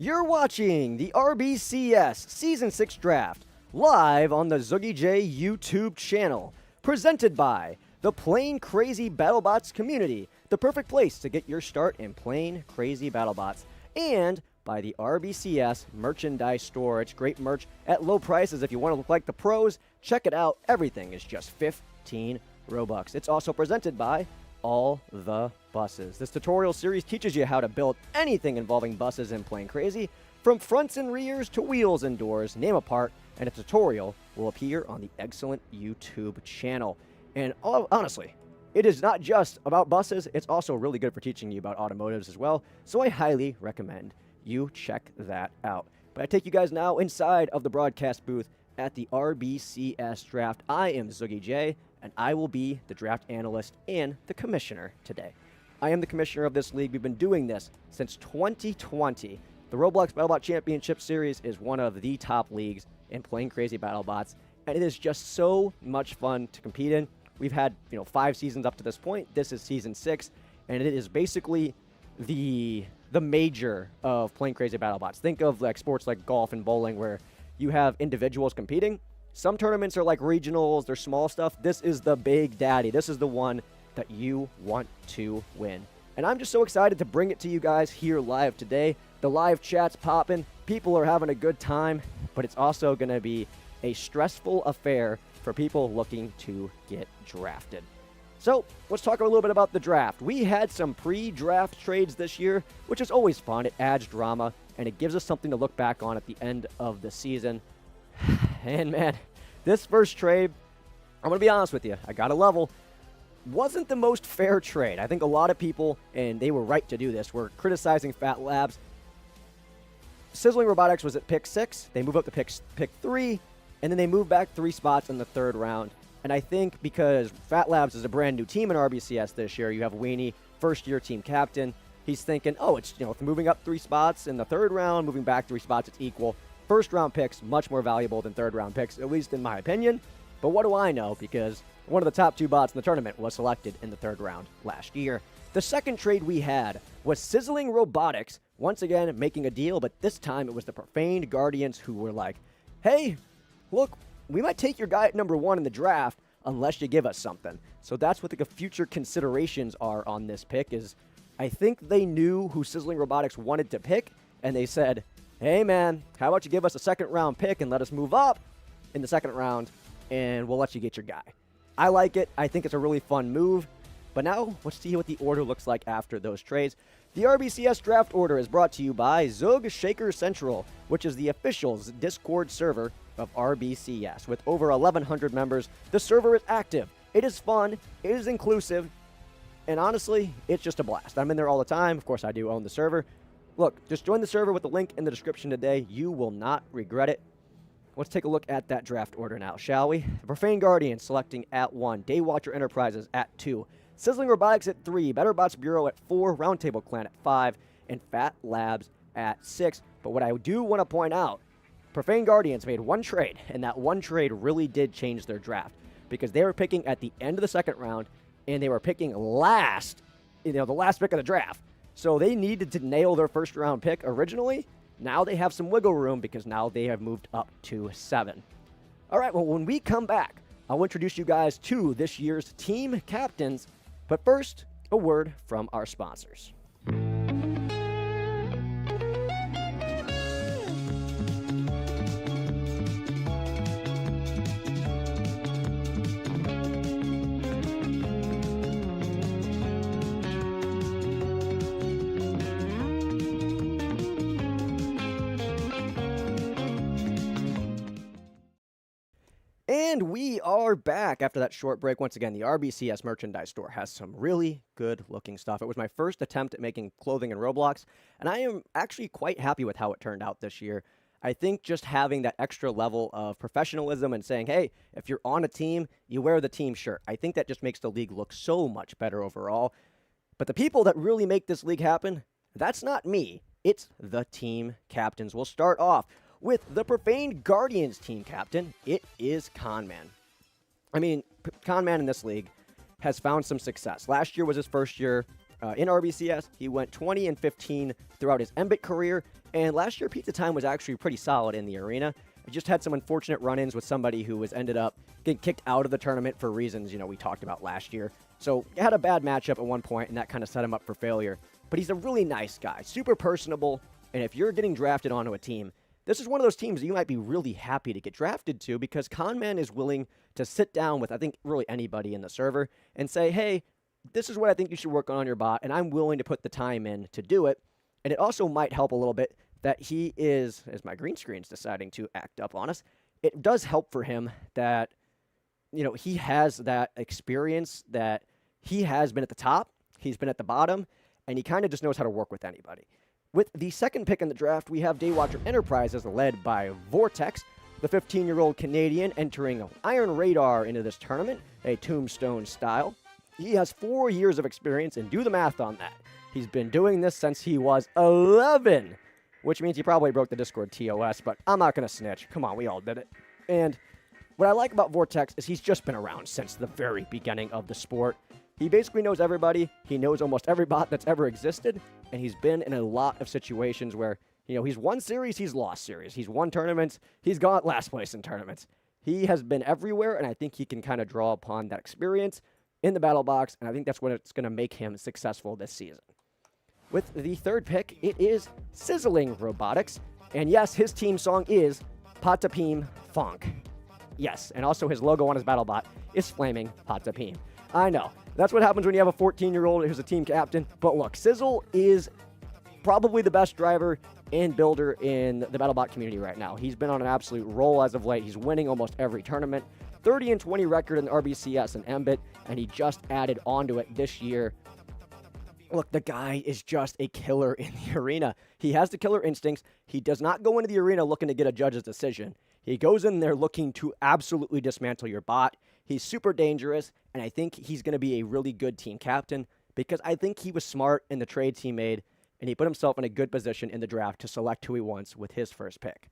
You're watching the RBCS Season 6 Draft live on the ZuggyJ YouTube channel, presented by the Plain Crazy Battlebots community, the perfect place to get your start in Plain Crazy Battlebots, and by the RBCS merchandise store. It's great merch at low prices. If you want to look like the pros, check it out. Everything is just 15 Robux. It's also presented by All the Buses. This tutorial series teaches you how to build anything involving buses in Plain Crazy, from fronts and rears to wheels and doors, name a part, and a tutorial will appear on the excellent YouTube channel. And honestly, it is not just about buses, it's also really good for teaching you about automotives as well, so I highly recommend you check that out. But I take you guys now inside of the broadcast booth at the RBCS draft. I am ZuggyJ, and I will be the draft analyst and the commissioner today. I am the commissioner of this league. We've been doing this since 2020. The Roblox Battlebot Championship Series is one of the top leagues in Plain Crazy Battlebots, and it is just so much fun to compete in. We've had, 5 seasons up to this point. This is season 6, and it is basically the major of Plain Crazy Battlebots. Think of like sports like golf and bowling where you have individuals competing. Some tournaments are like regionals, they're small stuff. This is the big daddy. This is the one that you want to win. And I'm just so excited to bring it to you guys here live today. The live chat's popping, people are having a good time, but it's also going to be a stressful affair for people looking to get drafted. So let's talk a little bit about the draft. We had some pre-draft trades this year, which is always fun. It adds drama, and it gives us something to look back on at the end of the season. And man, this first trade, I'm going to be honest with you, I got a level, wasn't the most fair trade. I think a lot of people, and they were right to do this, were criticizing Fat Labs. Sizzling Robotics was at pick 6. They move up to pick 3, and then they move back 3 spots in the 3rd round. And I think because Fat Labs is a brand new team in RBCS this year, you have Weenie, first-year team captain. He's thinking, oh, it's moving up 3 spots in the 3rd round, moving back 3 spots, it's equal. First-round picks, much more valuable than third-round picks, at least in my opinion. But what do I know? Because one of the top 2 bots in the tournament was selected in the 3rd round last year. The second trade we had was Sizzling Robotics, once again making a deal, but this time it was the Profaned Guardians who were like, hey, look, we might take your guy at number 1 in the draft unless you give us something. So that's what the future considerations are on this pick. Is I think they knew who Sizzling Robotics wanted to pick, and they said, hey man, how about you give us a 2nd round pick and let us move up in the 2nd round, and we'll let you get your guy. I like it. I think it's a really fun move. But now, let's see what the order looks like after those trades. The RBCS draft order is brought to you by Zug Shaker Central, which is the official Discord server of RBCS. With over 1,100 members, the server is active. It is fun, it is inclusive, and honestly, it's just a blast. I'm in there all the time. Of course, I do own the server. Look, just join the server with the link in the description today. You will not regret it. Let's take a look at that draft order now, shall we? The Profane Guardian selecting at 1, Daywatcher Enterprises at 2, Sizzling Robotics at 3, Battlebots Bureau at 4, Roundtable Clan at 5, and Fat Labs at 6. But what I do want to point out, Profane Guardians made one trade, and that one trade really did change their draft, because they were picking at the end of the 2nd round, and they were picking last, the last pick of the draft. So they needed to nail their 1st round pick originally. Now they have some wiggle room because now they have moved up to 7. All right, well, when we come back, I'll introduce you guys to this year's team captains. But first, a word from our sponsors. And we are back after that short break. Once again, the RBCS merchandise store has some really good looking stuff. It was my first attempt at making clothing in Roblox, and I am actually quite happy with how it turned out this year. I think just having that extra level of professionalism and saying, hey, if you're on a team, you wear the team shirt. I think that just makes the league look so much better overall. But the people that really make this league happen, that's not me. It's the team captains. We'll start off with the Profaned Guardians team captain. It is Conman. I mean, Conman in this league has found some success. Last year was his first year in RBCS. He went 20-15 throughout his Embit career, and last year Pizza Time was actually pretty solid in the arena. He just had some unfortunate run-ins with somebody who was ended up getting kicked out of the tournament for reasons, we talked about last year. So he had a bad matchup at one point, and that kind of set him up for failure. But he's a really nice guy, super personable, and if you're getting drafted onto a team, this is one of those teams that you might be really happy to get drafted to because Conman is willing to sit down with, I think, really anybody in the server and say, hey, this is what I think you should work on your bot, and I'm willing to put the time in to do it. And it also might help a little bit that he is, as my green screen's deciding to act up on us, it does help for him that, he has that experience that he has been at the top, he's been at the bottom, and he kind of just knows how to work with anybody. With the second pick in the draft, we have Daywatcher Enterprises led by Vortex, the 15-year-old Canadian entering Iron Radar into this tournament, a tombstone style. He has 4 years of experience, and do the math on that. He's been doing this since he was 11, which means he probably broke the Discord TOS, but I'm not going to snitch. Come on, we all did it. And what I like about Vortex is he's just been around since the very beginning of the sport. He basically knows everybody. He knows almost every bot that's ever existed, and he's been in a lot of situations where, he's won series, he's lost series. He's won tournaments, he's got last place in tournaments. He has been everywhere, and I think he can kind of draw upon that experience in the battle box, and I think that's what it's going to make him successful this season. With the third pick, it is Sizzling Robotics, and yes, his team song is Patapim Funk. Yes, and also his logo on his BattleBot is Flaming Patapim. I know. That's what happens when you have a 14-year-old who's a team captain. But look, Sizzle is probably the best driver and builder in the BattleBot community right now. He's been on an absolute roll as of late. He's winning almost every tournament. 30-20 record in the RBCS and Embit, and he just added onto it this year. Look, the guy is just a killer in the arena. He has the killer instincts. He does not go into the arena looking to get a judge's decision. He goes in there looking to absolutely dismantle your bot. He's super dangerous, and I think he's going to be a really good team captain because I think he was smart in the trades he made, and he put himself in a good position in the draft to select who he wants with his first pick.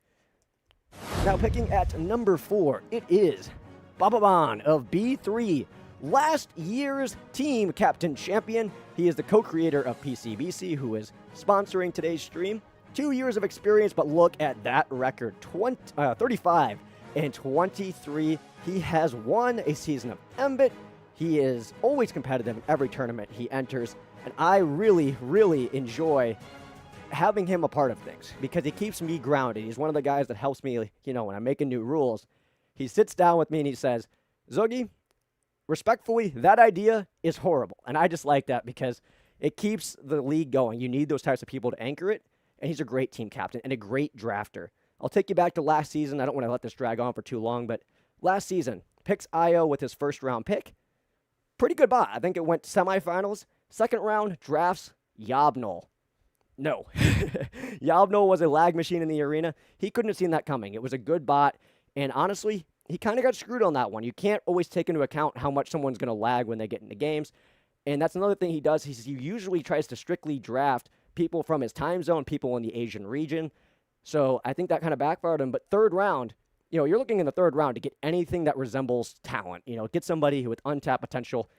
Now picking at number 4, it is Bababan of B3, last year's team captain champion. He is the co-creator of PCBC, who is sponsoring today's stream. 2 years of experience, but look at that record, 35-23. He has won a season of Embit. He is always competitive in every tournament he enters, and I really, really enjoy having him a part of things because he keeps me grounded. He's one of the guys that helps me, when I'm making new rules. He sits down with me and he says, Zuggy, respectfully, that idea is horrible. And I just like that because it keeps the league going. You need those types of people to anchor it. And he's a great team captain and a great drafter. I'll take you back to last season. I don't want to let this drag on for too long, but last season, picks IO with his first round pick. Pretty good bot. I think it went semifinals. Second round, drafts Yobnol. No. Yobnol was a lag machine in the arena. He couldn't have seen that coming. It was a good bot. And honestly, he kind of got screwed on that one. You can't always take into account how much someone's going to lag when they get into games. And that's another thing he does. He usually tries to strictly draft people from his time zone, people in the Asian region. So I think that kind of backfired him. But third round, you're looking in the third round to get anything that resembles talent. Get somebody who with untapped potential.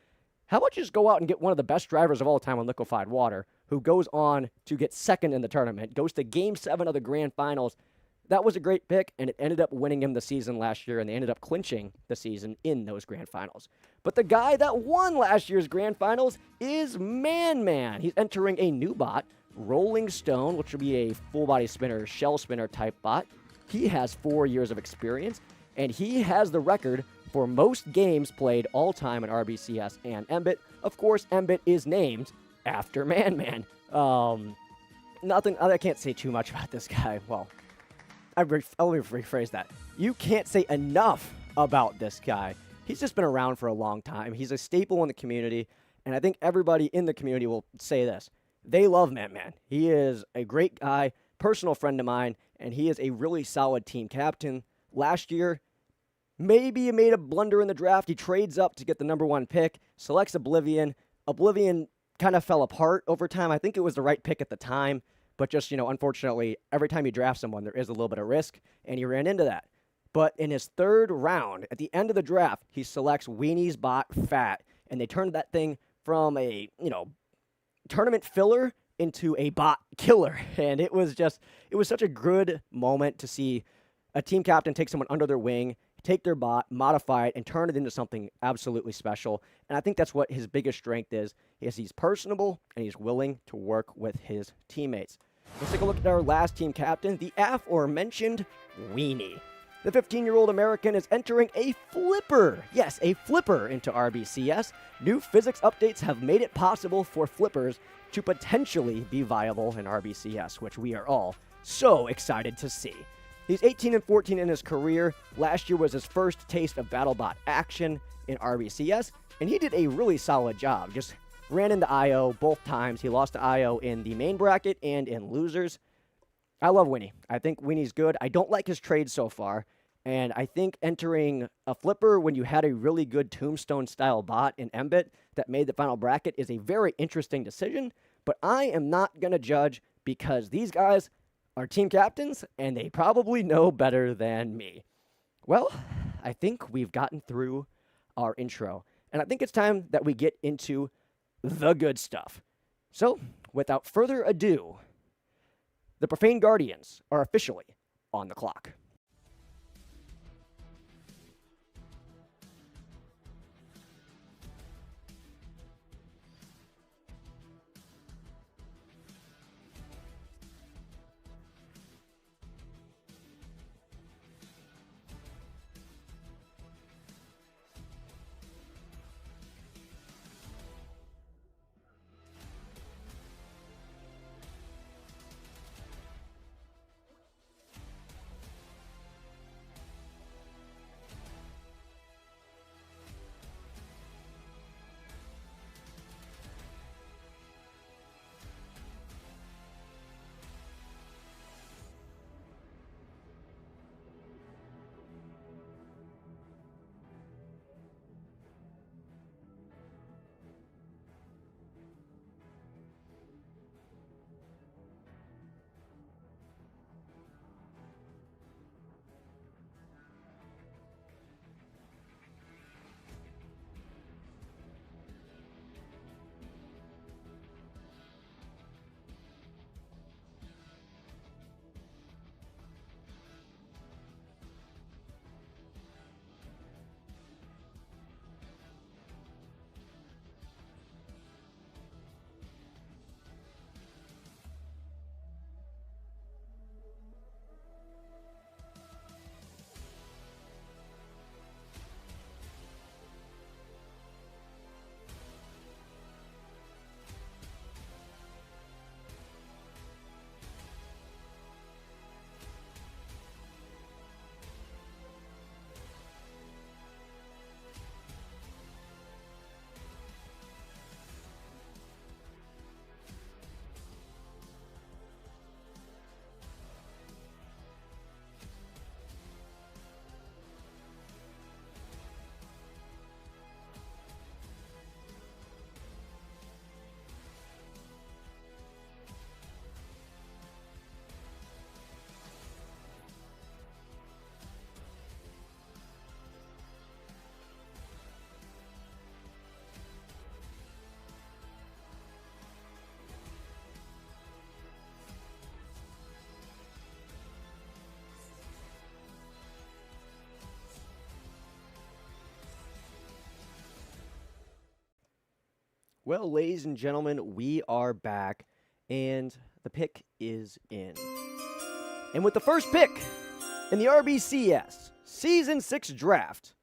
How about you just go out and get one of the best drivers of all time on liquefied water, who goes on to get second in the tournament, goes to Game 7 of the Grand Finals. That was a great pick, and it ended up winning him the season last year, and they ended up clinching the season in those Grand Finals. But the guy that won last year's Grand Finals is Man. He's entering a new bot, Rolling Stone, which will be a full-body spinner, shell spinner type bot. He has 4 years of experience, and he has the record for most games played all time in RBCS and Embit. Of course, Embit is named after Man. I can't say too much about this guy. Well, let me rephrase that. You can't say enough about this guy. He's just been around for a long time. He's a staple in the community, and I think everybody in the community will say this. They love Man. He is a great guy, personal friend of mine, and he is a really solid team captain. Last year, maybe he made a blunder in the draft. He trades up to get the number 1 pick, selects Oblivion. Oblivion kind of fell apart over time. I think it was the right pick at the time, but just, unfortunately, every time you draft someone, there is a little bit of risk, and he ran into that. But in his third round, at the end of the draft, he selects Weenie's bot Fat, and they turned that thing from a, tournament filler into a bot killer. And it was such a good moment to see a team captain take someone under their wing, take their bot, modify it, and turn it into something absolutely special. And I think that's what his biggest strength is he's personable and he's willing to work with his teammates. Let's take a look at our last team captain, the aforementioned Weenie. The 15-year-old American is entering a flipper. Yes, a flipper into RBCS. New physics updates have made it possible for flippers to potentially be viable in RBCS, which we are all so excited to see. He's 18 and 14 in his career. Last year was his first taste of Battlebot action in RBCS, and he did a really solid job. Just ran into IO both times. He lost to IO in the main bracket and in losers. I love Winnie. I think Winnie's good. I don't like his trade so far, and I think entering a flipper when you had a really good Tombstone-style bot in Mbit that made the final bracket is a very interesting decision, but I am not going to judge because these guys are team captains, and they probably know better than me. Well, I think we've gotten through our intro, and I think it's time that we get into the good stuff. So, without further ado, the Profane Guardians are officially on the clock. Well, ladies and gentlemen, we are back, and the pick is in. And with the first pick in the RBCS Season 6 draft,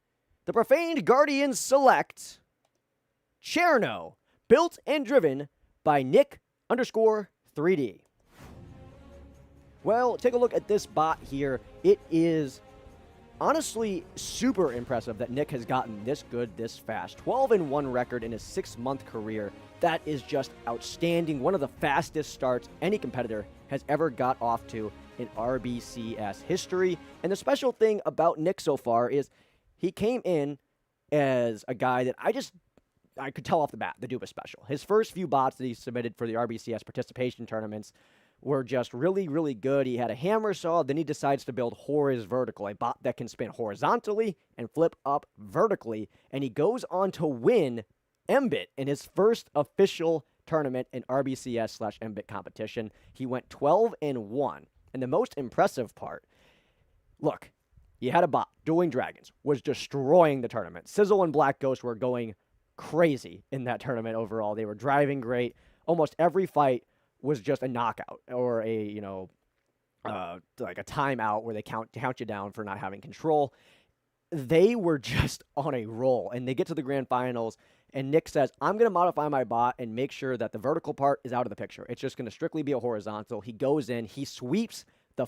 the Profaned Guardians select Cherno, built and driven by Nick_3D. Well, take a look at this bot here. It is honestly super impressive that Nick has gotten this good this fast. 12-1 record in his 6-month career. That is just outstanding. One of the fastest starts any competitor has ever got off to in RBCS history. And the special thing about Nick so far is he came in as a guy that I could tell off the bat the dude was special. His first few bots that he submitted for the RBCS participation tournaments were just really, really good. He had a hammer saw, then he decides to build Horiz Vertical, a bot that can spin horizontally and flip up vertically, and he goes on to win Mbit in his first official tournament in RBCS/MBIT competition. He went 12-1. And the most impressive part, look, you had a bot, Dueling Dragons, was destroying the tournament. Sizzle and Black Ghost were going crazy in that tournament overall. They were driving great. Almost every fight was just a knockout or a, like a timeout where they count you down for not having control. They were just on a roll, and they get to the grand finals, and Nick says, I'm going to modify my bot and make sure that the vertical part is out of the picture. It's just going to strictly be a horizontal. He goes in, he sweeps the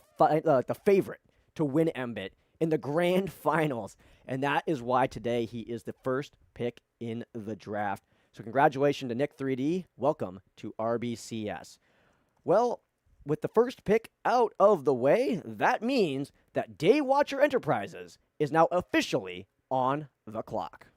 favorite to win MBIT in the grand finals, and that is why today he is the first pick in the draft. So congratulations to Nick 3D. Welcome to RBCS. Well, with the first pick out of the way, that means that Daywatcher Enterprises is now officially on the clock.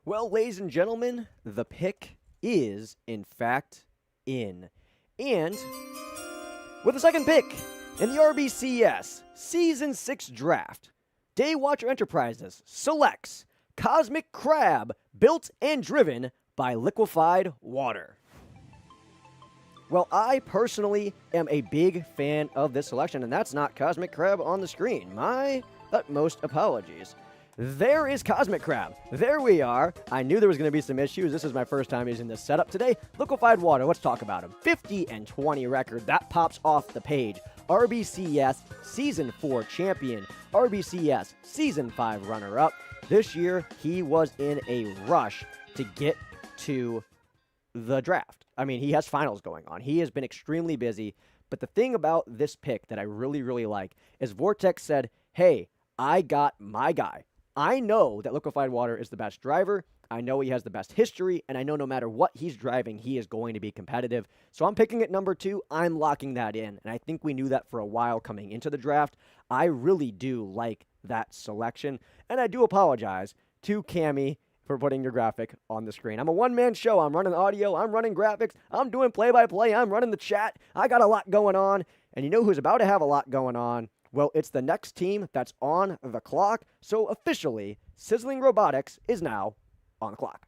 Well, ladies and gentlemen, the pick is, in fact, in. And with the second pick in the RBCS Season 6 draft, Daywatcher Enterprises selects Cosmic Crab, built and driven by liquefied water. Well, I personally am a big fan of this selection, and that's not Cosmic Crab on the screen. My utmost apologies. There is Cosmic Crab. There we are. I knew there was going to be some issues. This is my first time using this setup today. Liquefied water, let's talk about him. 50-20 record. That pops off the page. RBCS Season 4 champion. RBCS Season 5 runner-up. This year, he was in a rush to get to the draft. I mean, he has finals going on. He has been extremely busy. But the thing about this pick that I really, really like is Vortex said, hey, I got my guy. I know that liquefied water is the best driver. I know he has the best history, and I know no matter what he's driving, he is going to be competitive. So I'm picking at number 2. I'm locking that in, and I think we knew that for a while coming into the draft. I really do like that selection, and I do apologize to Cammy for putting your graphic on the screen. I'm a one-man show. I'm running audio. I'm running graphics. I'm doing play-by-play. I'm running the chat. I got a lot going on, and you know who's about to have a lot going on? Well, it's the next team that's on the clock, so officially, Sizzling Robotics is now on the clock.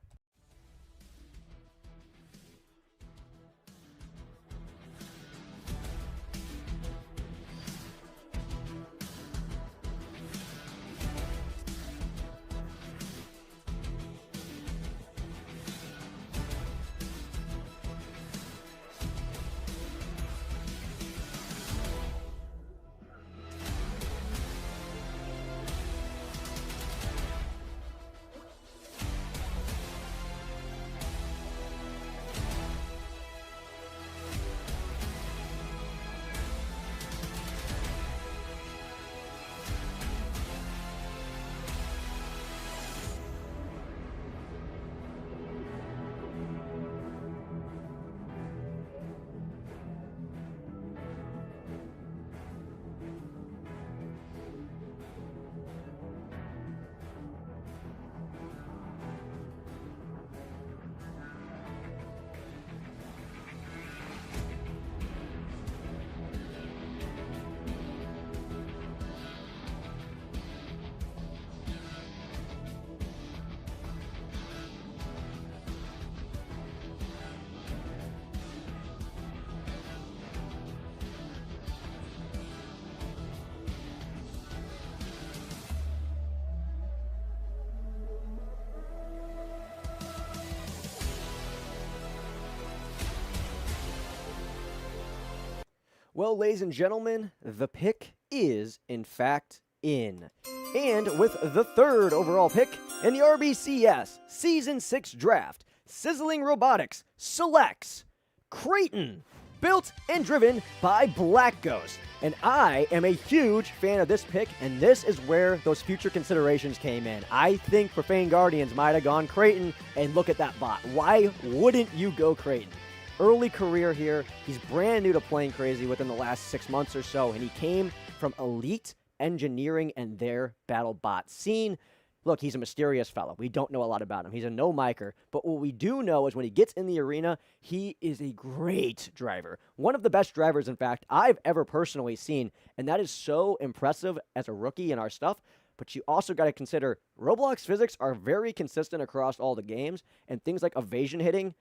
Well, ladies and gentlemen, the pick is, in fact, in. And with the third overall pick in the RBCS Season 6 draft, Sizzling Robotics selects Creighton, built and driven by Black Ghost. And I am a huge fan of this pick, and this is where those future considerations came in. I think Profane Guardians might have gone Creighton, and look at that bot. Why wouldn't you go Creighton? Early career here. He's brand new to playing crazy within the last 6 months or so, and he came from Elite Engineering and their Battlebot scene. Look, he's a mysterious fellow. We don't know a lot about him. He's a no-micer. But what we do know is when he gets in the arena, he is a great driver. One of the best drivers, in fact, I've ever personally seen. And that is so impressive as a rookie in our stuff. But you also got to consider Roblox physics are very consistent across all the games. And things like evasion hitting,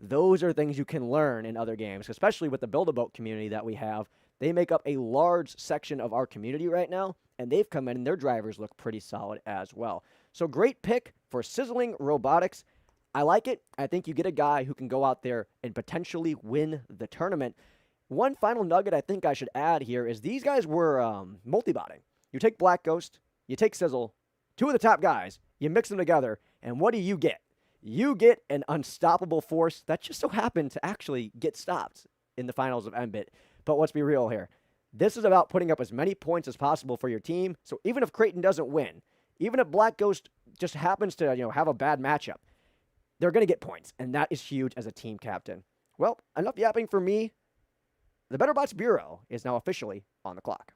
those are things you can learn in other games, especially with the Build-A-Boat community that we have. They make up a large section of our community right now. And they've come in, and their drivers look pretty solid as well. So great pick for Sizzling Robotics. I like it. I think you get a guy who can go out there and potentially win the tournament. One final nugget I think I should add here is these guys were multi-botting. You take Black Ghost, you take Sizzle, two of the top guys, you mix them together, and what do you get? You get an unstoppable force that just so happened to actually get stopped in the finals of MBIT. But let's be real here. This is about putting up as many points as possible for your team. So even if Creighton doesn't win, even if Black Ghost just happens to, have a bad matchup, they're going to get points, and that is huge as a team captain. Well, enough yapping for me. The Battlebots Bureau is now officially on the clock.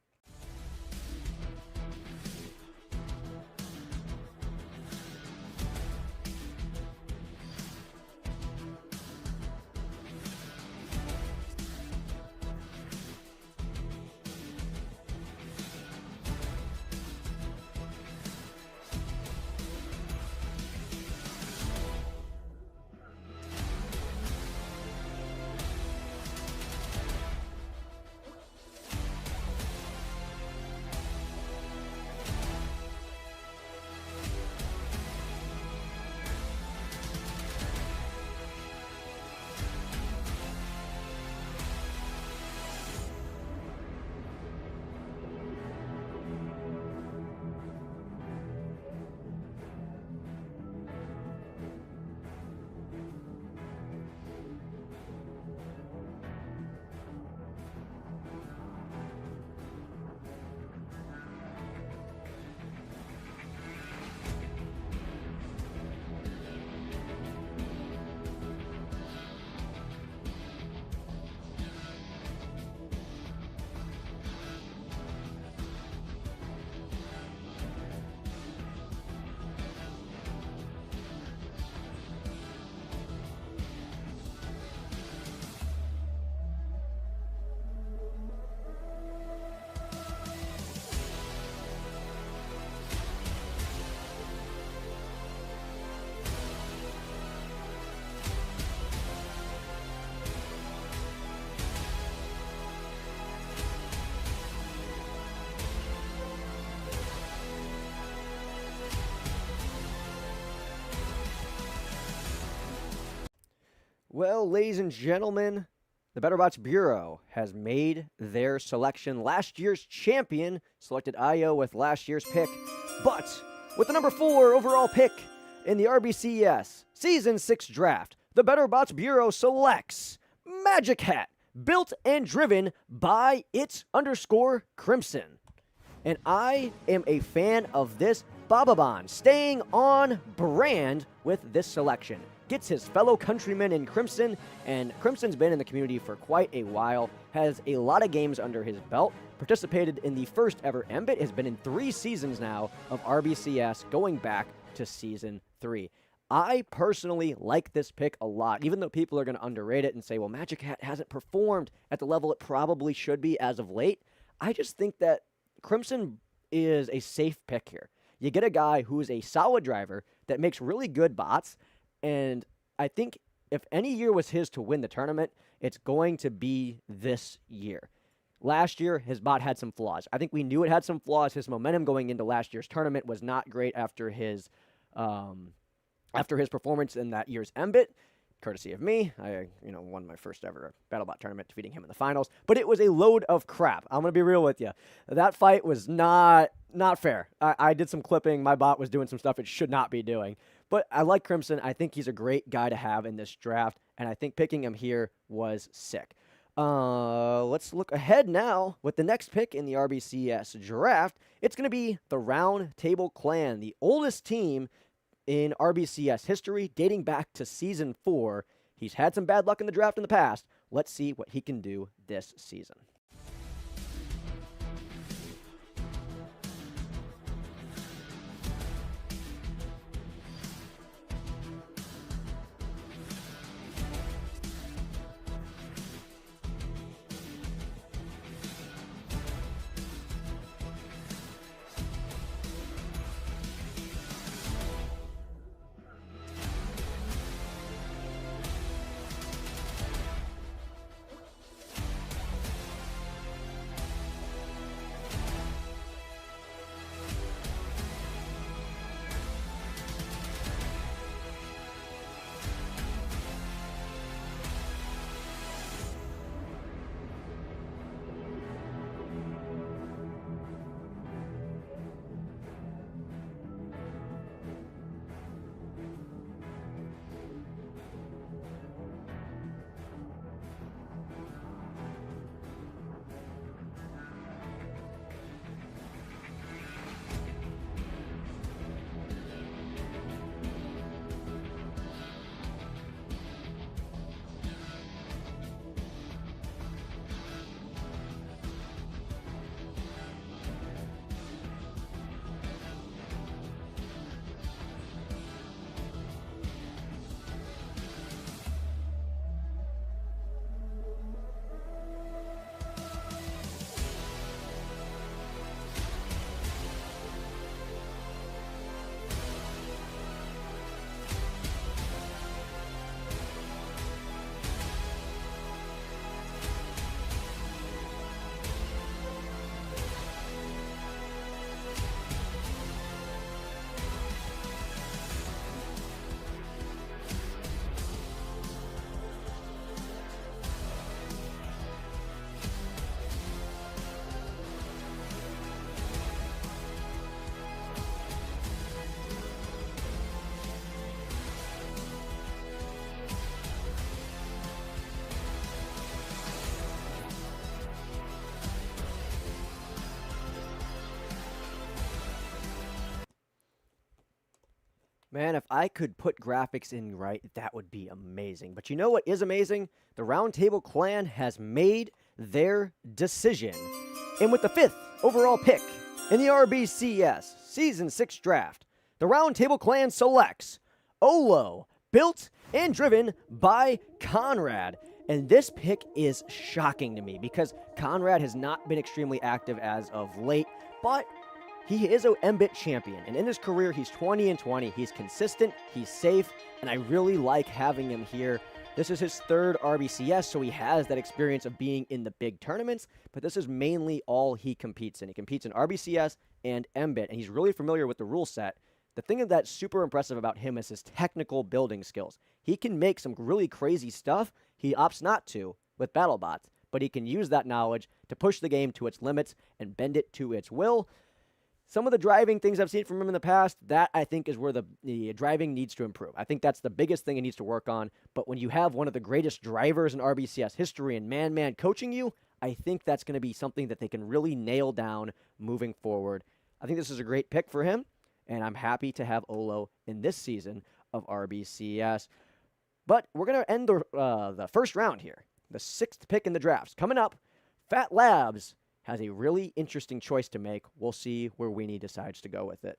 Well, ladies and gentlemen, the Battlebots Bureau has made their selection. Last year's champion selected IO with last year's pick. But with the number 4 overall pick in the RBCS Season 6 draft, the Battlebots Bureau selects Magic Hat, built and driven by its_Crimson. And I am a fan of this Bababon, staying on brand with this selection. Gets his fellow countrymen in Crimson, and Crimson's been in the community for quite a while, has a lot of games under his belt, participated in the first ever MBIT, has been in 3 seasons now of RBCS, going back to Season 3. I personally like this pick a lot, even though people are going to underrate it and say, well, Magic Hat hasn't performed at the level it probably should be as of late. I just think that Crimson is a safe pick here. You get a guy who is a solid driver that makes really good bots, and I think if any year was his to win the tournament, it's going to be this year. Last year, his bot had some flaws. I think we knew it had some flaws. His momentum going into last year's tournament was not great after his performance in that year's MBIT. courtesy of me. I, won my first ever Battlebot tournament, defeating him in the finals. But it was a load of crap. I'm going to be real with you. That fight was not fair. I did some clipping. My bot was doing some stuff it should not be doing. But I like Crimson. I think he's a great guy to have in this draft, and I think picking him here was sick. Let's look ahead now with the next pick in the RBCS draft. It's going to be the Round Table Clan, the oldest team in RBCS history, dating back to Season 4. He's had some bad luck in the draft in the past. Let's see what he can do this season. Man, if I could put graphics in right, that would be amazing. But you know what is amazing? The Round Table Clan has made their decision. And with the 5th overall pick in the RBCS Season 6 draft, the Round Table Clan selects Olo, built and driven by Conrad. And this pick is shocking to me because Conrad has not been extremely active as of late, but he is an MBIT champion, and in his career, he's 20-20. He's consistent, he's safe, and I really like having him here. This is his 3rd RBCS, so he has that experience of being in the big tournaments, but this is mainly all he competes in. He competes in RBCS and MBIT, and he's really familiar with the rule set. The thing that's super impressive about him is his technical building skills. He can make some really crazy stuff. He opts not to with Battlebots, but he can use that knowledge to push the game to its limits and bend it to its will. Some of the driving things I've seen from him in the past, that I think is where the driving needs to improve. I think that's the biggest thing he needs to work on. But when you have one of the greatest drivers in RBCS history and man coaching you, I think that's going to be something that they can really nail down moving forward. I think this is a great pick for him, and I'm happy to have Olo in this season of RBCS. But we're going to end the first round here, the 6th pick in the drafts. Coming up, Fat Labs has a really interesting choice to make. We'll see where Weenie decides to go with it.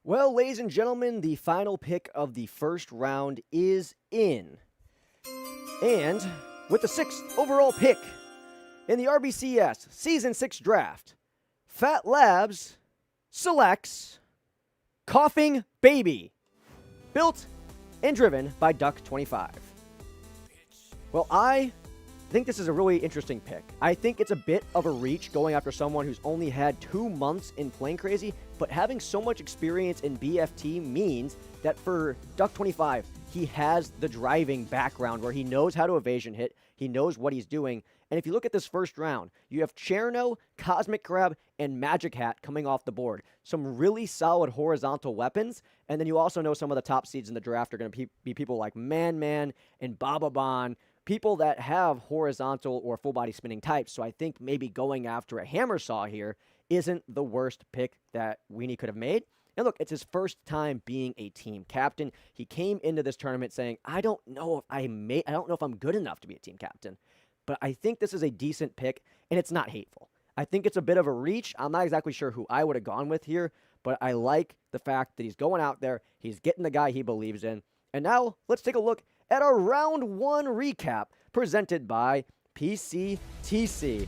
Well, ladies and gentlemen, the final pick of the first round is in. And with the 6th overall pick in the RBCS Season 6 draft, Fat Labs selects Coughing Baby, built and driven by Duck25. Well, I think this is a really interesting pick. I think it's a bit of a reach going after someone who's only had 2 months in Plane Crazy, but having so much experience in BFT means that for Duck25, he has the driving background where he knows how to evasion hit, he knows what he's doing. And if you look at this first round, you have Cherno, Cosmic Crab, and Magic Hat coming off the board. Some really solid horizontal weapons. And then you also know some of the top seeds in the draft are going to be people like Man Man and Bababon, people that have horizontal or full body spinning types. So I think maybe going after a Hammer Saw here isn't the worst pick that Weenie could have made. And look, it's his first time being a team captain. He came into this tournament saying, I don't know if I'm good enough to be a team captain. But I think this is a decent pick, and it's not hateful. I think it's a bit of a reach. I'm not exactly sure who I would have gone with here, but I like the fact that he's going out there, he's getting the guy he believes in. And now, let's take a look at our round 1 recap presented by PCTC.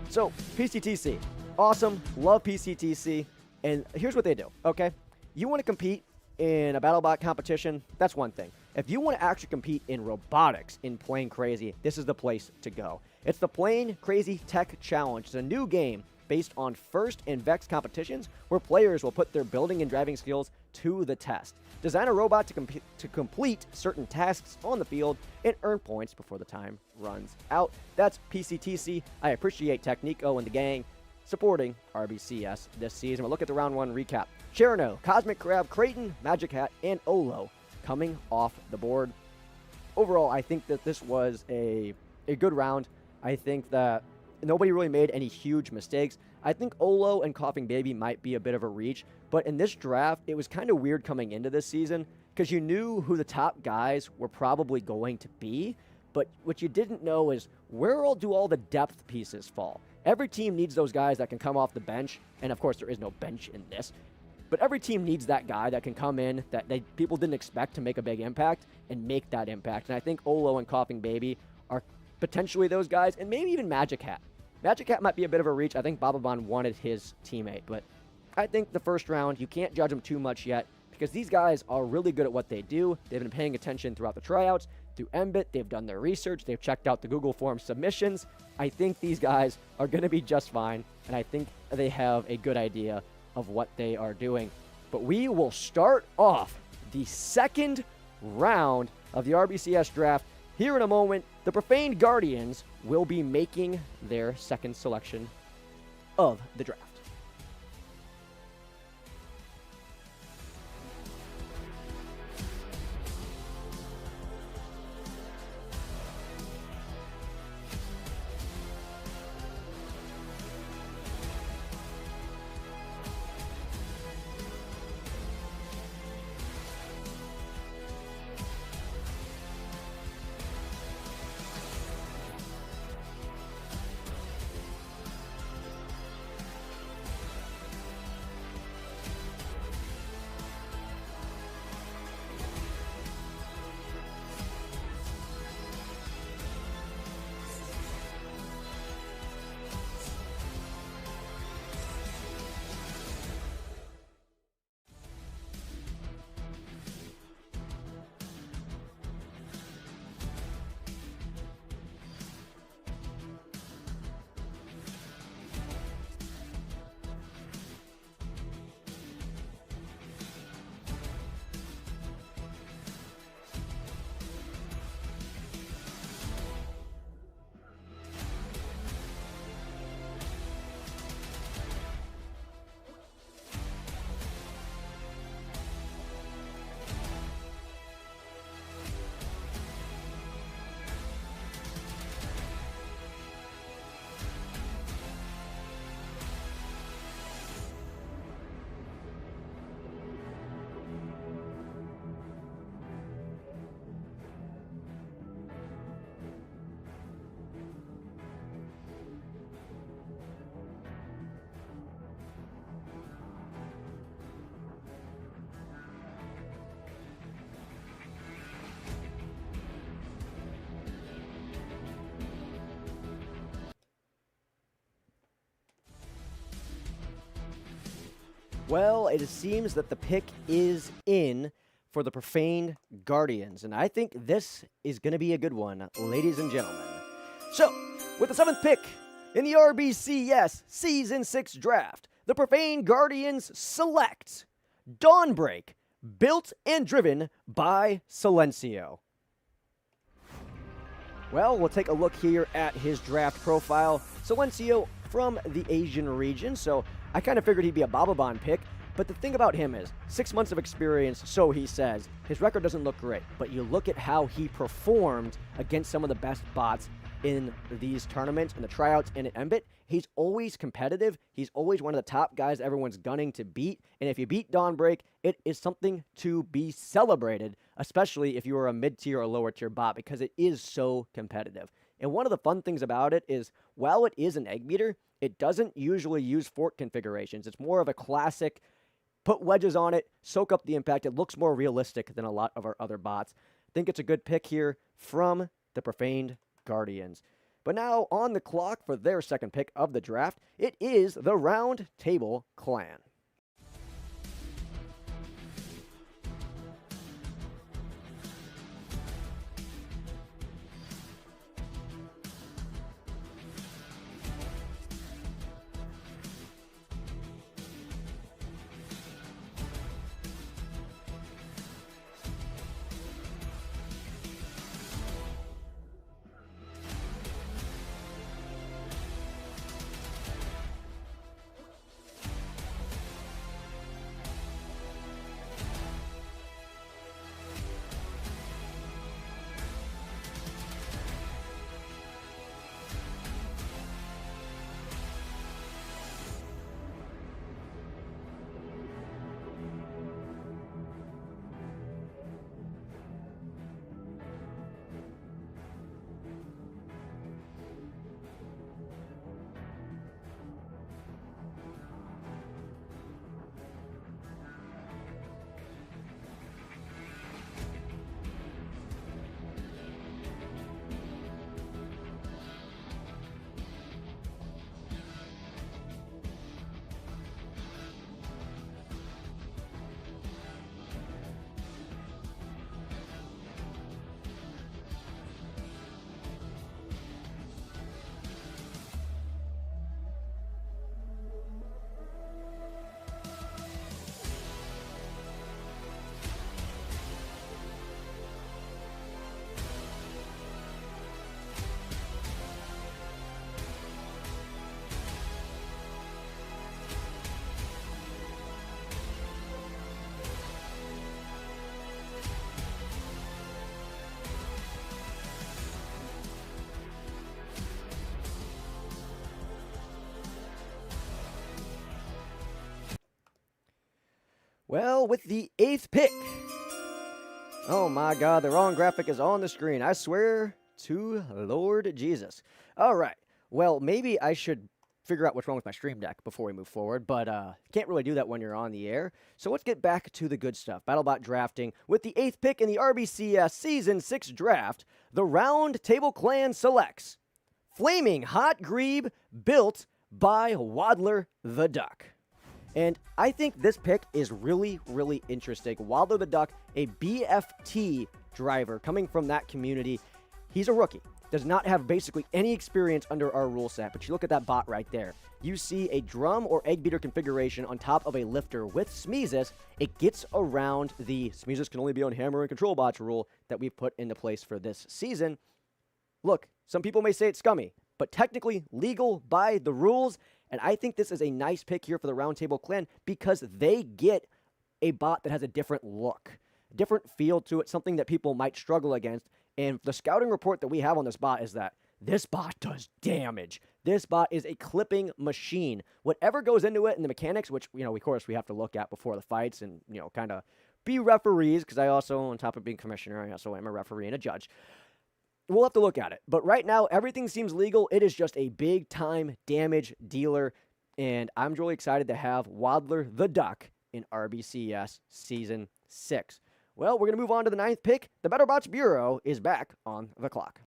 So, PCTC, awesome, love PCTC, and here's what they do, okay? You want to compete in a Battlebot competition, that's one thing. If you want to actually compete in robotics in Plane Crazy, this is the place to go. It's the Plane Crazy Tech Challenge. It's a new game based on First and Vex competitions where players will put their building and driving skills to the test. Design a robot to complete certain tasks on the field and earn points before the time runs out. That's PCTC. I appreciate Technico and the gang supporting RBCS this season. We'll look at the round 1 recap. Cherno, Cosmic Crab, Creighton, Magic Hat, and Olo coming off the board. Overall, I think that this was a good round. I think that nobody really made any huge mistakes. I think Olo and Coughing Baby might be a bit of a reach, but in this draft, it was kind of weird coming into this season because you knew who the top guys were probably going to be, but what you didn't know is where do all the depth pieces fall? Every team needs those guys that can come off the bench, and of course there is no bench in this, but every team needs that guy that can come in that people didn't expect to make a big impact and make that impact. And I think Olo and Coughing Baby are potentially those guys, and maybe even Magic Hat. Magic Hat might be a bit of a reach. I think Bababon wanted his teammate, but I think the first round, you can't judge them too much yet because these guys are really good at what they do. They've been paying attention throughout the tryouts, through MBIT. They've done their research. They've checked out the Google Form submissions. I think these guys are going to be just fine, and I think they have a good idea of what they are doing. But we will start off the second round of the RBCS draft. Here in a moment, the Profaned Guardians will be making their second selection of the draft. Well, it seems that the pick is in for the Profaned Guardians, and I think this is going to be a good one, ladies and gentlemen. So, with the 7th pick in the RBCS Season 6 draft, the Profaned Guardians select Dawnbreak, built and driven by Silencio. Well, we'll take a look here at his draft profile. Silencio from the Asian region, so I kind of figured he'd be a Battlebot pick. But the thing about him is, 6 months of experience, so he says. His record doesn't look great, but you look at how he performed against some of the best bots in these tournaments, in the tryouts, and at MBIT. He's always competitive. He's always one of the top guys everyone's gunning to beat. And if you beat Dawnbreak, it is something to be celebrated, especially if you are a mid-tier or lower-tier bot, because it is so competitive. And one of the fun things about it is, while it is an egg beater, it doesn't usually use fork configurations. It's more of a classic put wedges on it, soak up the impact. It looks more realistic than a lot of our other bots. I think it's a good pick here from the Profaned Guardians. But now on the clock for their 2nd pick of the draft, it is the Round Table Clan. Well, with the 8th pick. Oh my God, the wrong graphic is on the screen. I swear to Lord Jesus. All right. Well, maybe I should figure out what's wrong with my stream deck before we move forward, but can't really do that when you're on the air. So let's get back to the good stuff. Battlebot drafting. With the 8th pick in the RBCS Season 6 draft, the Round Table Clan selects Flaming Hot Grebe, built by Waddler the Duck. And I think this pick is really, really interesting. Waddler the Duck, a BFT driver coming from that community. He's a rookie. Does not have basically any experience under our rule set. But you look at that bot right there. You see a drum or egg beater configuration on top of a lifter with Smeezus. It gets around the Smeezus can only be on hammer and control bots rule that we've put into place for this season. Look, some people may say it's scummy, but technically legal by the rules. And I think this is a nice pick here for the Round Table Clan because they get a bot that has a different look, different feel to it, something that people might struggle against. And the scouting report that we have on this bot is that this bot does damage. This bot is a clipping machine. Whatever goes into it and the mechanics, which, of course, we have to look at before the fights and, kind of be referees, because I also, on top of being commissioner, I also am a referee and a judge. We'll have to look at it. But right now, everything seems legal. It is just a big-time damage dealer. And I'm really excited to have Waddler the Duck in RBCS Season 6. Well, we're going to move on to the 9th pick. The Battlebots Bureau is back on the clock.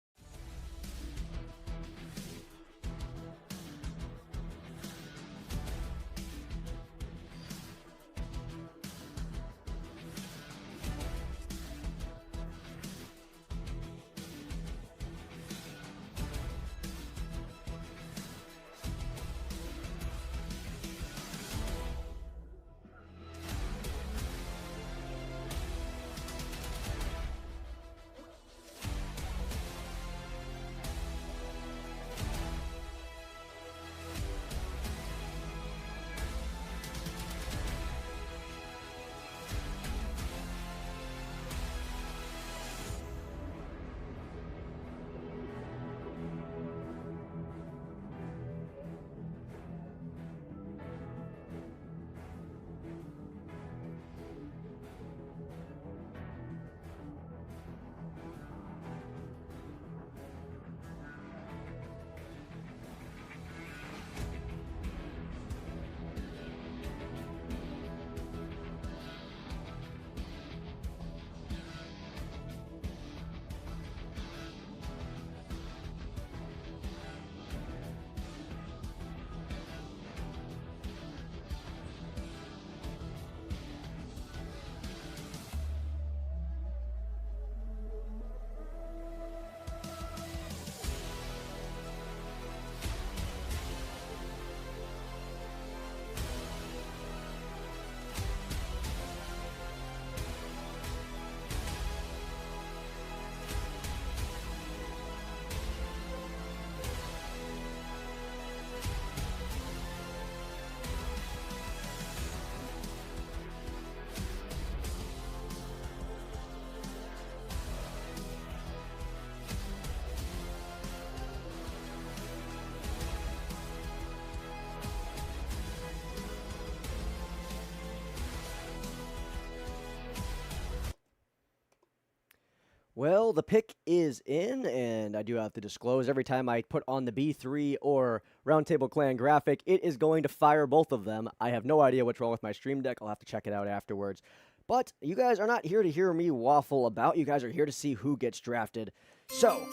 Well, the pick is in, and I do have to disclose every time I put on the B3 or Roundtable Clan graphic, it is going to fire both of them. I have no idea what's wrong with my stream deck. I'll have to check it out afterwards. But you guys are not here to hear me waffle about. You guys are here to see who gets drafted. So,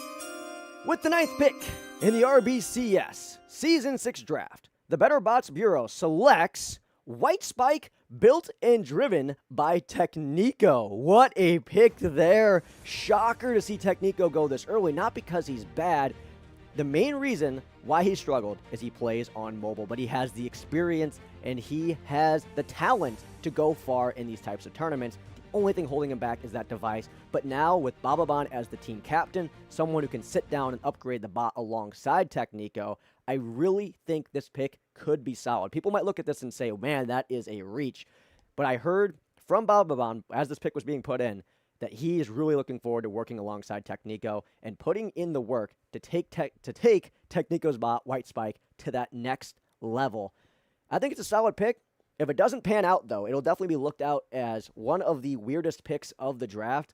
with the 9th pick in the RBCS Season 6 draft, the Battlebots Bureau selects White Spike, built and driven by Technico. What a pick there. Shocker to see Technico go this early, not because he's bad. The main reason why he struggled is he plays on mobile, but he has the experience and he has the talent to go far in these types of tournaments. The only thing holding him back is that device. But now with Battlebot as the team captain, someone who can sit down and upgrade the bot alongside Technico, I really think this pick could be solid. People might look at this and say, oh, man, that is a reach. But I heard from Battlebot, as this pick was being put in, that he is really looking forward to working alongside Technico and putting in the work to take Technico's bot, White Spike, to that next level. I think it's a solid pick. If it doesn't pan out, though, it'll definitely be looked out as one of the weirdest picks of the draft.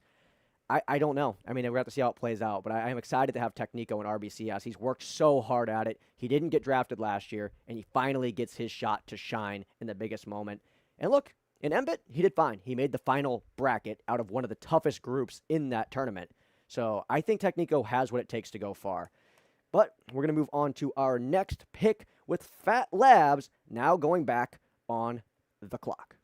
I don't know. I mean, we're going to have to see how it plays out, but I'm excited to have Technico in RBCS. He's worked so hard at it. He didn't get drafted last year, and he finally gets his shot to shine in the biggest moment. And look, in MBIT, he did fine. He made the final bracket out of one of the toughest groups in that tournament. So I think Technico has what it takes to go far. But we're going to move on to our next pick with Fat Labs now going back on the clock.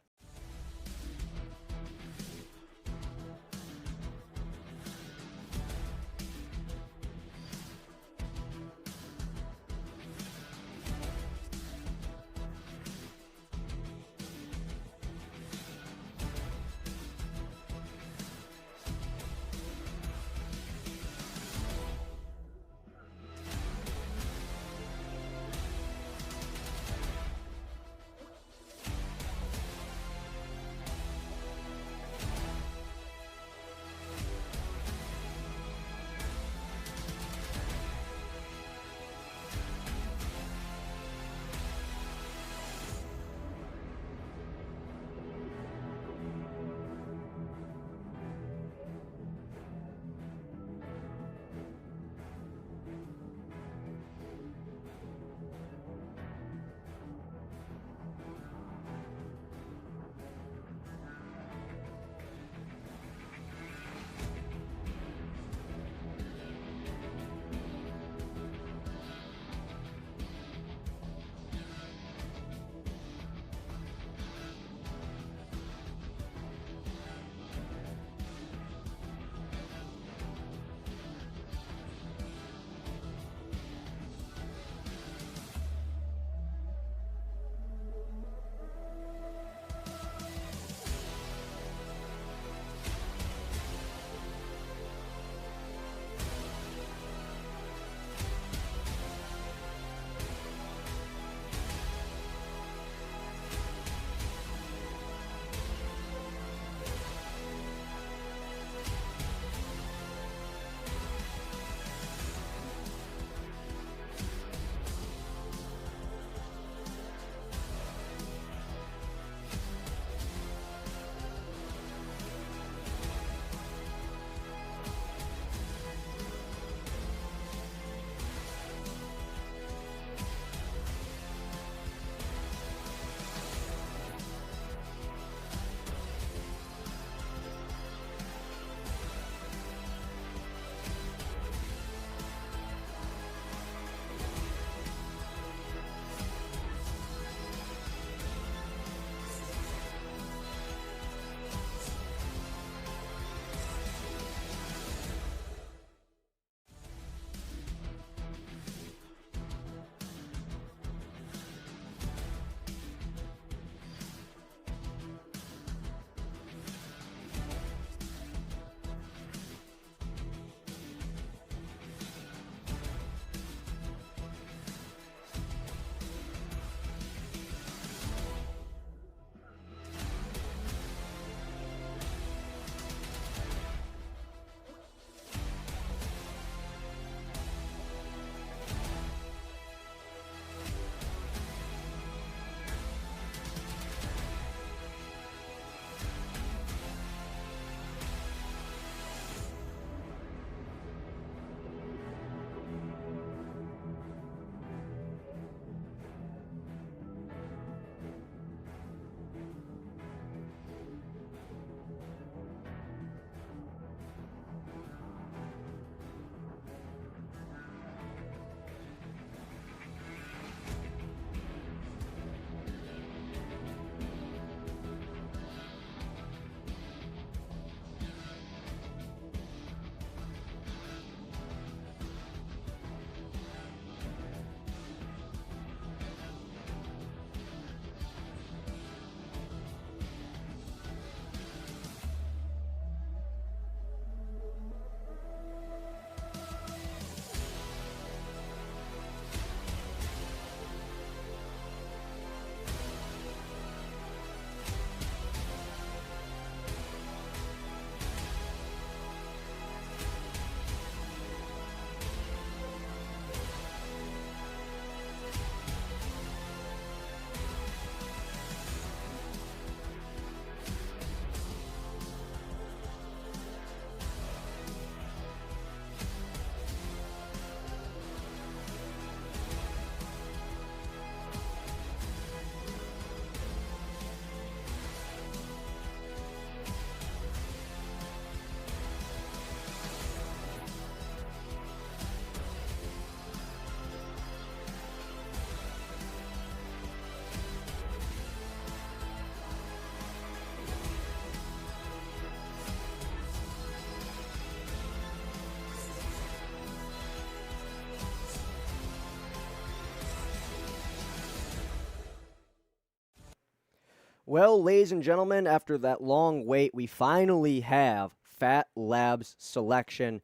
Well, ladies and gentlemen, after that long wait, we finally have Fat Labs selection.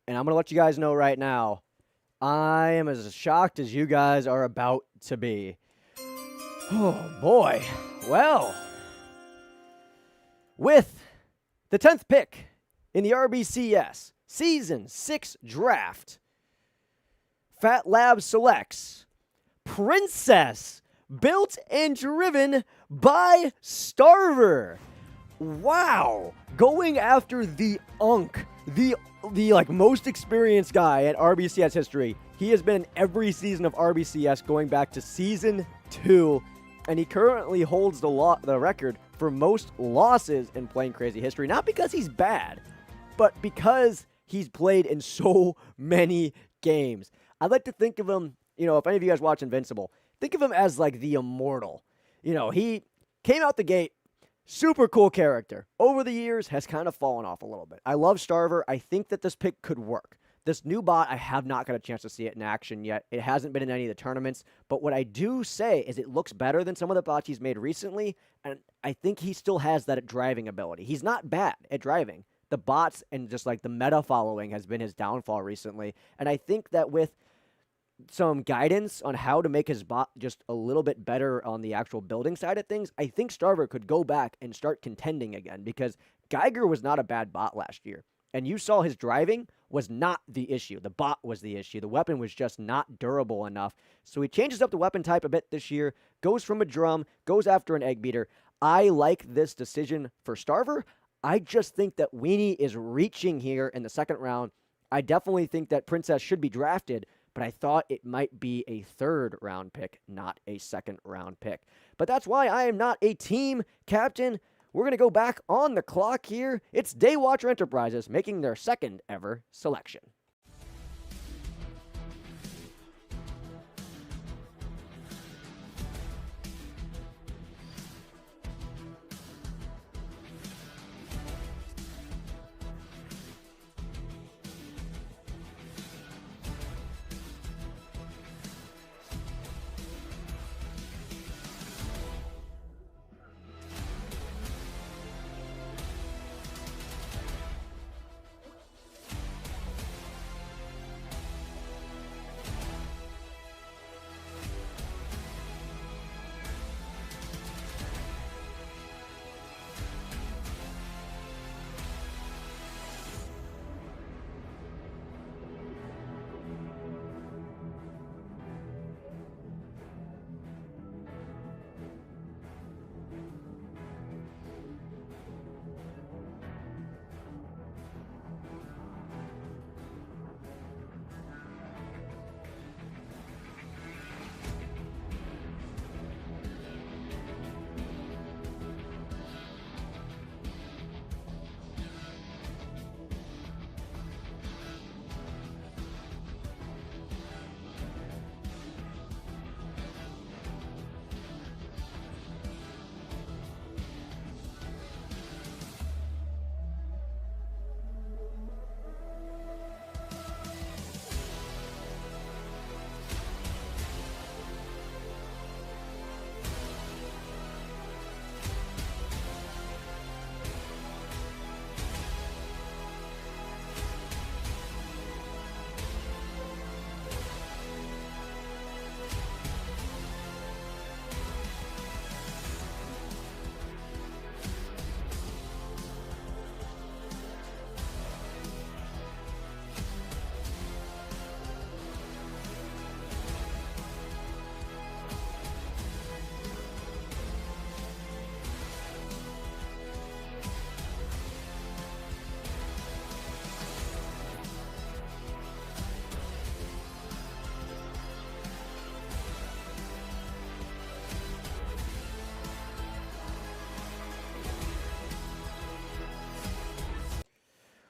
And I'm going to let you guys know right now, I am as shocked as you guys are about to be. Oh, boy. Well, with the 10th pick in the RBCS Season 6 draft, Fat Labs selects Princess, built and driven by Starver. Wow. Going after the the most experienced guy at RBCS history. He has been in every season of RBCS going back to Season 2, and he currently holds the record for most losses in Playing Crazy history. Not because he's bad, but because he's played in so many games. I'd like to think of him, if any of you guys watch Invincible, think of him as like the immortal. He came out the gate, super cool character. Over the years, has kind of fallen off a little bit. I love Starver. I think that this pick could work. This new bot, I have not got a chance to see it in action yet. It hasn't been in any of the tournaments. But what I do say is it looks better than some of the bots he's made recently. And I think he still has that driving ability. He's not bad at driving. The bots and just like the meta following has been his downfall recently. And I think that with some guidance on how to make his bot just a little bit better on the actual building side of things, I think Starver could go back and start contending again, because Geiger was not a bad bot last year. And you saw his driving was not the issue. The bot was the issue. The weapon was just not durable enough. So he changes up the weapon type a bit this year, goes from a drum, goes after an egg beater. I like this decision for Starver. I just think that Weenie is reaching here in the second round. I definitely think that Princess should be drafted, but I thought it might be a third round pick, not a second round pick. But that's why I am not a team captain. We're going to go back on the clock here. It's Daywatcher Enterprises making their second ever selection.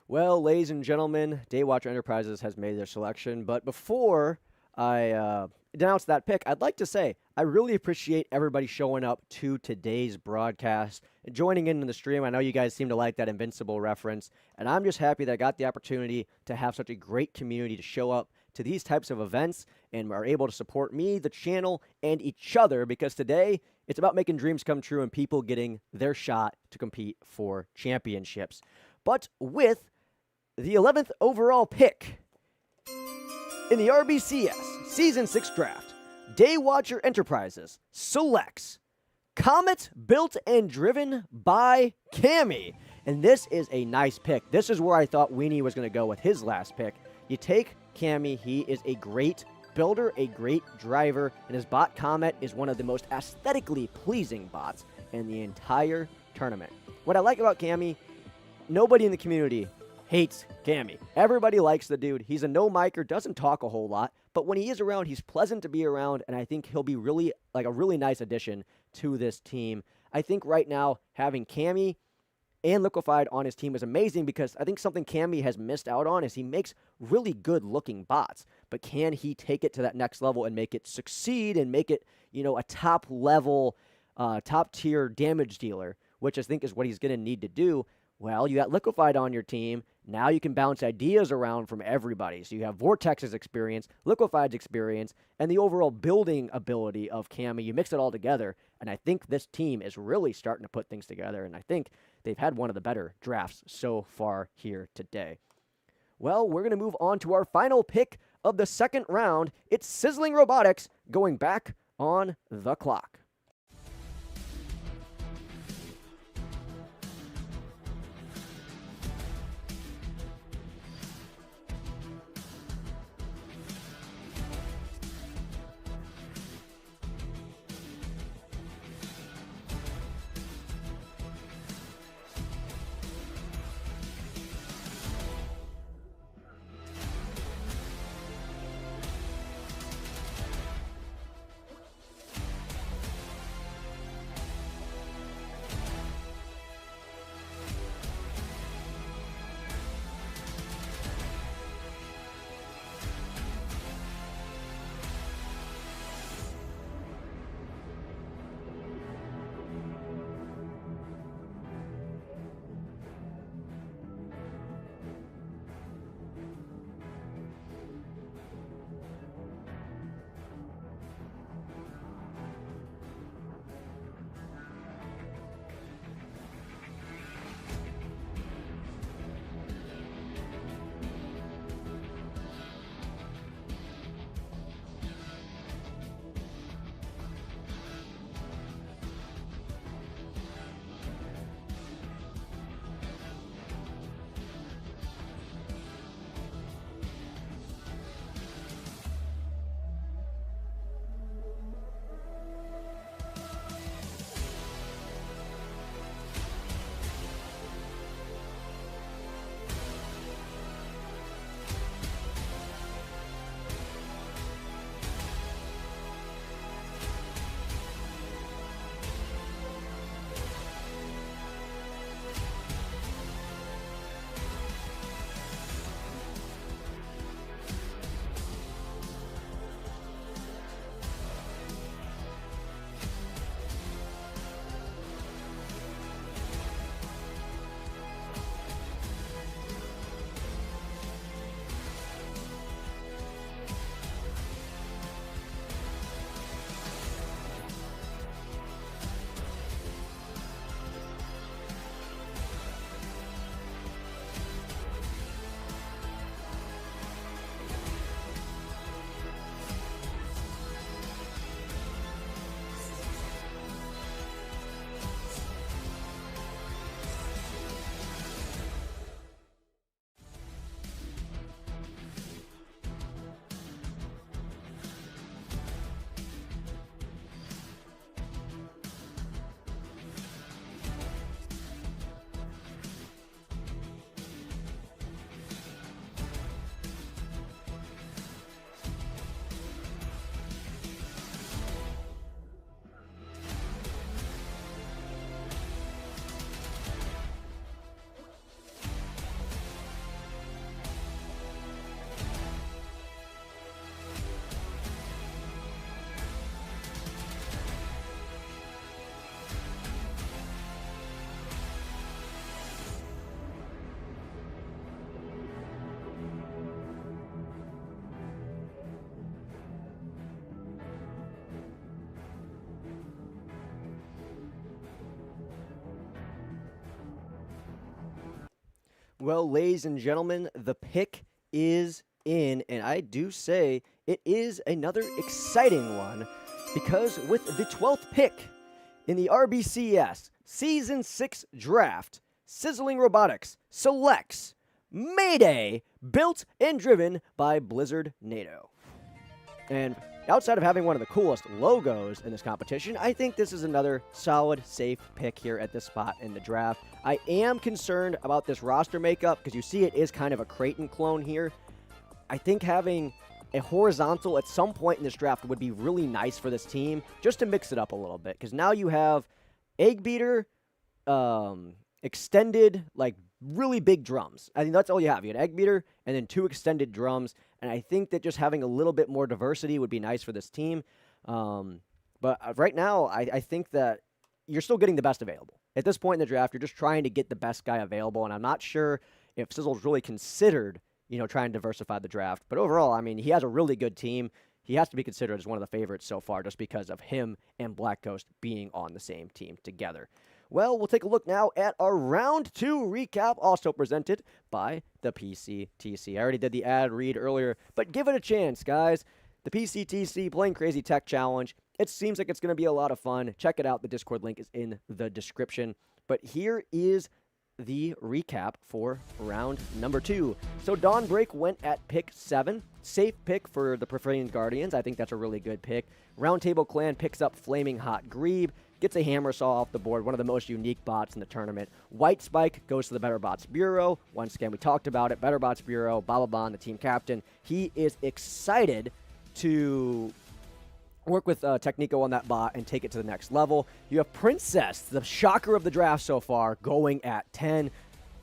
Well, ladies and gentlemen, Daywatcher Enterprises has made their selection, but before I announce that pick, I'd like to say I really appreciate everybody showing up to today's broadcast, joining in the stream. I know you guys seem to like that Invincible reference, and I'm just happy that I got the opportunity to have such a great community to show up to these types of events and are able to support me, the channel, and each other, because today It's about making dreams come true and people getting their shot to compete for championships. But with the 11th overall pick in the RBCS Season 6 draft, Daywatcher Enterprises selects Comet, built and driven by Cammy. And this is a nice pick. This is where I thought Weenie was going to go with his last pick. You take Cammy. He is a great builder, a great driver, and his bot Comet is one of the most aesthetically pleasing bots in the entire tournament. What I like about Cammy, nobody in the community hates Cammy. Everybody likes the dude. He's a no-micer, doesn't talk a whole lot, but when he is around, he's pleasant to be around, and I think he'll be really like a really nice addition to this team. I think right now having Cammy and Liquefied on his team is amazing because I think something Cammy has missed out on is he makes really good-looking bots, but can he take it to that next level and make it succeed and make it, you know, a top-level, top-tier damage dealer, which I think is what he's going to need to do. Well, you got Liquefied on your team. Now you can bounce ideas around from everybody. So you have Vortex's experience, Liquefied's experience, and the overall building ability of Cammy. You mix it all together, and I think this team is really starting to put things together, and I think they've had one of the better drafts so far here today. Well, we're going to move on to our final pick of the second round. It's Sizzling Robotics going back on the clock. Well, ladies and gentlemen, the pick is in, and I do say it is another exciting one because with the 12th pick in the RBCS Season 6 draft, Sizzling Robotics selects Mayday, built and driven by Blizzard NATO. And outside of having one of the coolest logos in this competition, I think this is another solid, safe pick here at this spot in the draft. I am concerned about this roster makeup because you see it is kind of a Creighton clone here. I think having a horizontal at some point in this draft would be really nice for this team just to mix it up a little bit because now you have Egg Beater, extended, like really big drums. I think that's all you have. You had Egg Beater and then 2 extended drums. And I think that just having a little bit more diversity would be nice for this team. But right now, I think that you're still getting the best available. At this point in the draft, you're just trying to get the best guy available. And I'm not sure if Sizzle's really considered, trying to diversify the draft. But overall, I mean, he has a really good team. He has to be considered as one of the favorites so far just because of him and Black Ghost being on the same team together. Well, we'll take a look now at our Round 2 recap, also presented by the PCTC. I already did the ad read earlier, but give it a chance, guys. The PCTC Playing Crazy Tech Challenge. It seems like it's going to be a lot of fun. Check it out. The Discord link is in the description. But here is the recap for round number 2. So Dawnbreak went at pick 7. Safe pick for the Profane Guardians. I think that's a really good pick. Roundtable Clan picks up Flaming Hot Grebe. Gets a Hammer Saw off the board, one of the most unique bots in the tournament. White Spike goes to the Battlebots Bureau. Once again, we talked about it. Battlebots Bureau, Balabon, the team captain. He is excited to work with Technico on that bot and take it to the next level. You have Princess, the shocker of the draft so far, going at 10.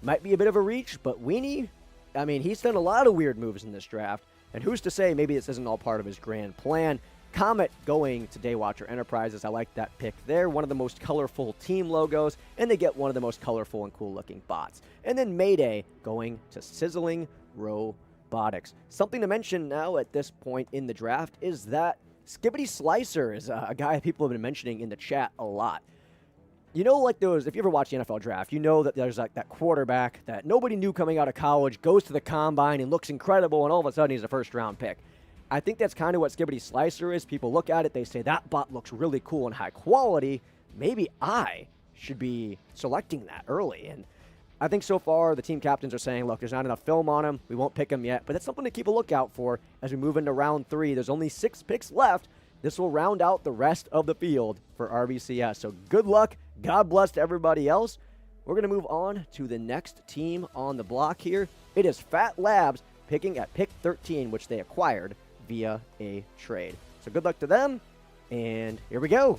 Might be a bit of a reach, but Weenie, I mean, he's done a lot of weird moves in this draft. And who's to say maybe this isn't all part of his grand plan. Comet going to Daywatcher Enterprises. I like that pick there. One of the most colorful team logos, and they get one of the most colorful and cool-looking bots. And then Mayday going to Sizzling Robotics. Something to mention now at this point in the draft is that Skibbity Slicer is a guy people have been mentioning in the chat a lot. Like those, if you ever watch the NFL draft, you know that there's like that quarterback that nobody knew coming out of college, goes to the combine and looks incredible, and all of a sudden he's a first-round pick. I think that's kind of what Skibbity Slicer is. People look at it, they say, that bot looks really cool and high quality. Maybe I should be selecting that early. And I think so far the team captains are saying, look, there's not enough film on him. We won't pick him yet. But that's something to keep a lookout for as we move into round 3. There's only 6 picks left. This will round out the rest of the field for RBCS. So good luck. God bless to everybody else. We're going to move on to the next team on the block here. It is Fat Labs picking at pick 13, which they acquired via a trade. So good luck to them, and here we go.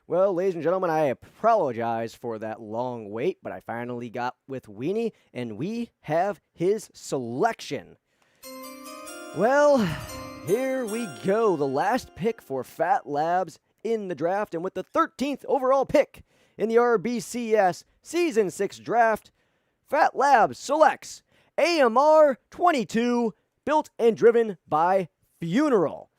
Well, ladies and gentlemen, I apologize for that long wait, but I finally got with Weenie, and we have his selection. Well, here we go. The last pick for Fat Labs in the draft, and with the 13th overall pick in the RBCS Season 6 draft, Fat Labs selects AMR 22, built and driven by Funeral.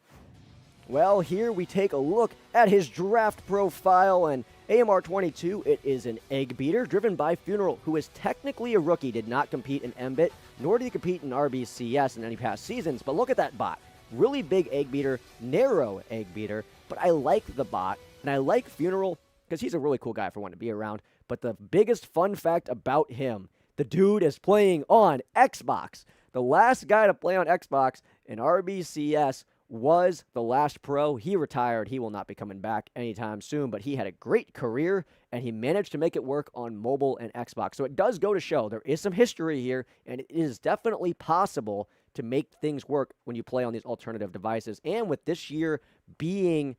Well, here we take a look at his draft profile, and AMR 22, it is an egg beater driven by Funeral, who is technically a rookie, did not compete in MBIT, nor did he compete in RBCS in any past seasons, but look at that bot. Really big egg beater, narrow egg beater, but I like the bot, and I like Funeral because he's a really cool guy for one to be around, but the biggest fun fact about him, the dude is playing on Xbox. The last guy to play on Xbox in RBCS was the last pro. He retired. He will not be coming back anytime soon, but he had a great career, and he managed to make it work on mobile and Xbox. So it does go to show there is some history here, and it is definitely possible to make things work when you play on these alternative devices. And with this year being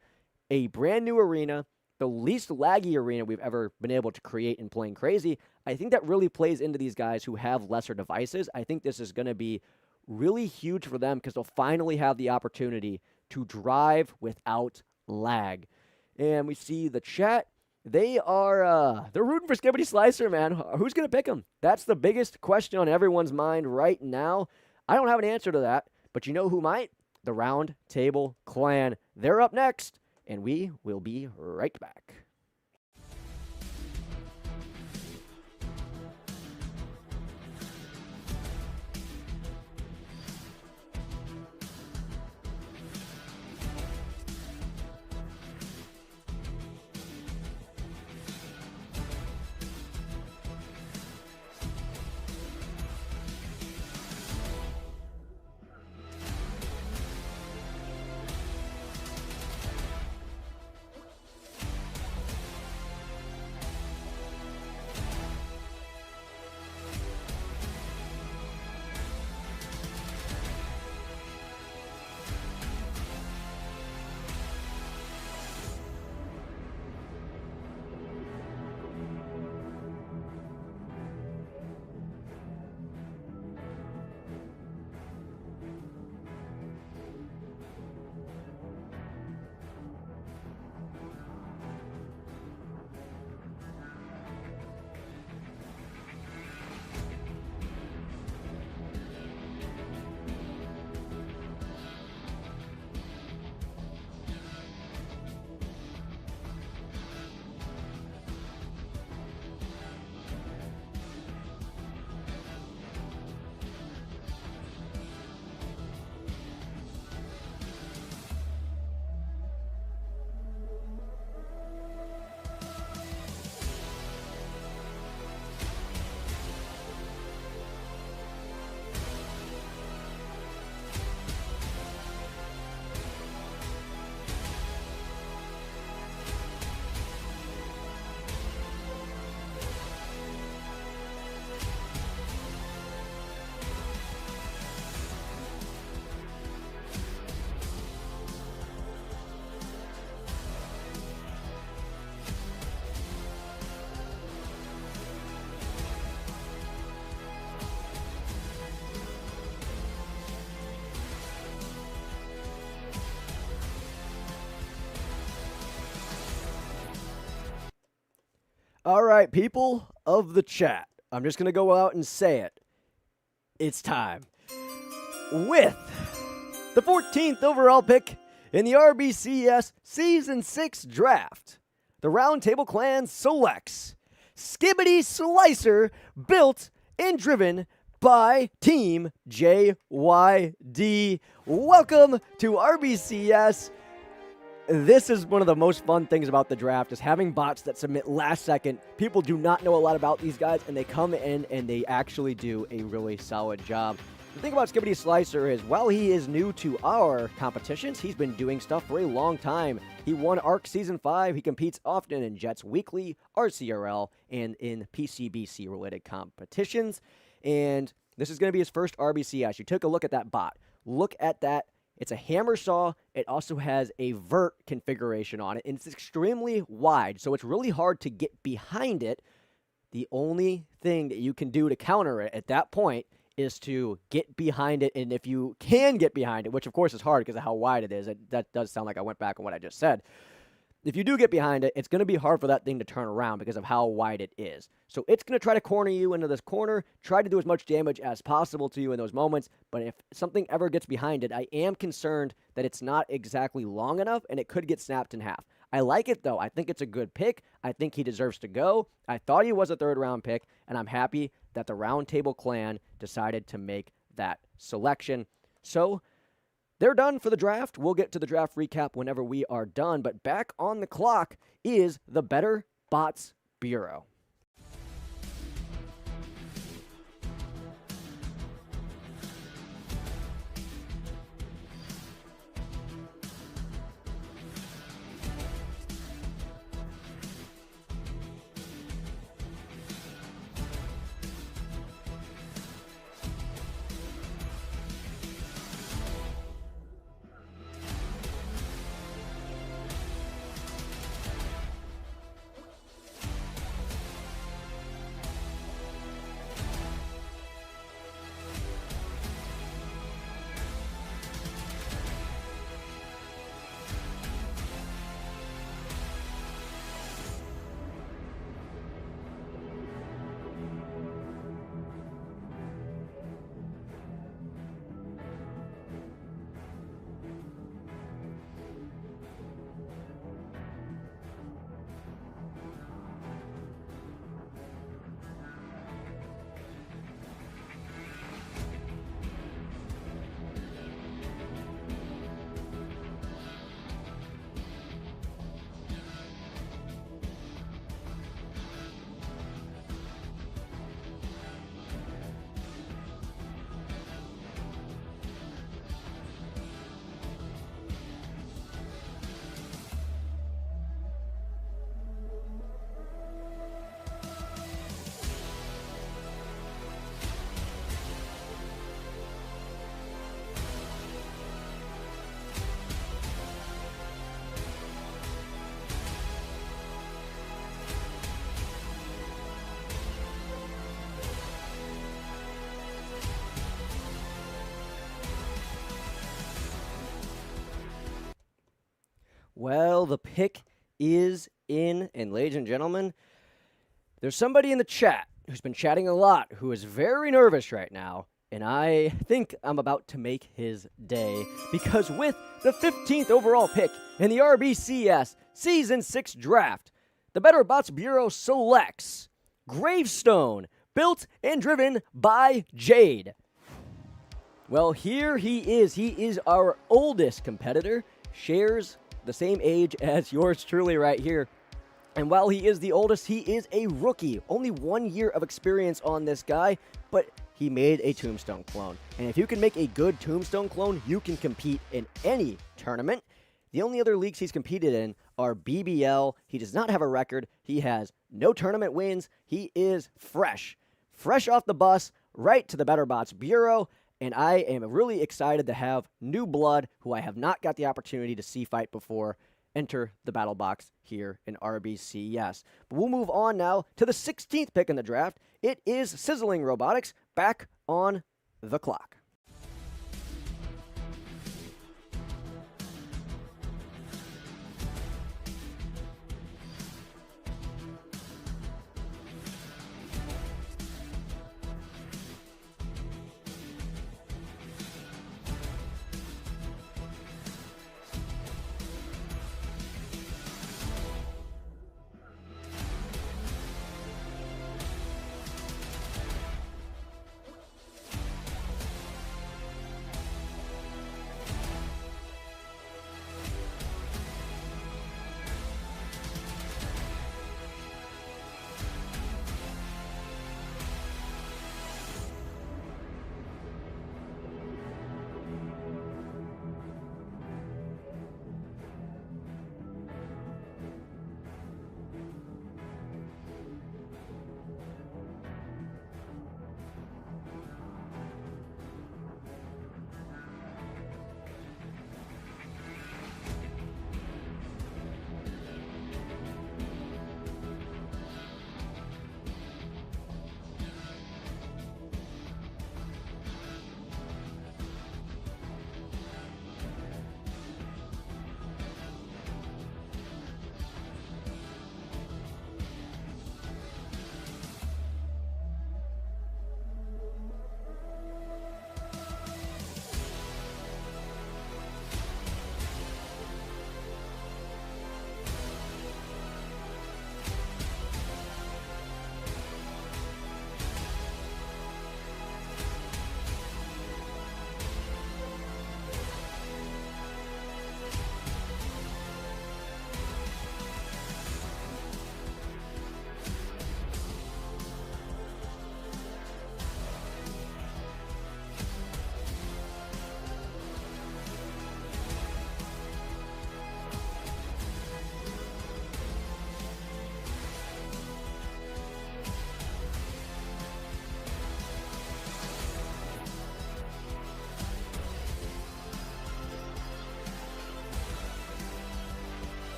a brand new arena, the least laggy arena we've ever been able to create in Playing Crazy, I think that really plays into these guys who have lesser devices. I think this is going to be really huge for them because they'll finally have the opportunity to drive without lag. And we see the chat. They're rooting for Skibbity Slicer, man. Who's going to pick him? That's the biggest question on everyone's mind right now. I don't have an answer to that, but you know who might? The Round Table Clan. They're up next, and we will be right back. All right, people of the chat, I'm just going to go out and say it. It's time. With the 14th overall pick in the RBCS Season 6 draft, the Round Table Clan selects Skibbity Slicer, built and driven by Team JYD. Welcome to RBCS. This is one of the most fun things about the draft, is having bots that submit last second. People do not know a lot about these guys, and they come in and they actually do a really solid job. The thing about Skibbity Slicer is, while he is new to our competitions, he's been doing stuff for a long time. He won ARC Season 5. He competes often in Jets Weekly, RCRL, and in PCBC-related competitions. And this is going to be his first RBCS. You took a look at that bot. Look at that It's a hammer saw. It also has a vert configuration on it, and it's extremely wide, so it's really hard to get behind it. The only thing that you can do to counter it at that point is to get behind it, and if you can get behind it, which of course is hard because of how wide it is, that does sound like I went back on what I just said. If you do get behind it, it's going to be hard for that thing to turn around because of how wide it is. So it's going to try to corner you into this corner, try to do as much damage as possible to you in those moments, but if something ever gets behind it, I am concerned that it's not exactly long enough and it could get snapped in half. I like it, though. I think it's a good pick. I think he deserves to go. I thought he was a third-round pick, and I'm happy that the Round Table Clan decided to make that selection. So they're done for the draft. We'll get to the draft recap whenever we are done, but back on the clock is the Battlebots Bureau. Well, the pick is in, and ladies and gentlemen, there's somebody in the chat who's been chatting a lot who is very nervous right now, and I think I'm about to make his day, because with the 15th overall pick in the RBCS Season 6 draft, the Battlebots Bureau selects Gravestone, built and driven by Jade. Well, here he is. He is our oldest competitor, shares the same age as yours truly right here. And while he is the oldest, he is a rookie. Only 1 year of experience on this guy, but he made a Tombstone clone. And if you can make a good Tombstone clone, you can compete in any tournament. The only other leagues he's competed in are BBL. He does not have a record. He has no tournament wins. He is fresh off the bus, right to the Battlebots Bureau. And I am really excited to have new blood who I have not got the opportunity to see fight before enter the battle box here in RBCS. But we'll move on now to the 16th pick in the draft. It is Sizzling Robotics back on the clock.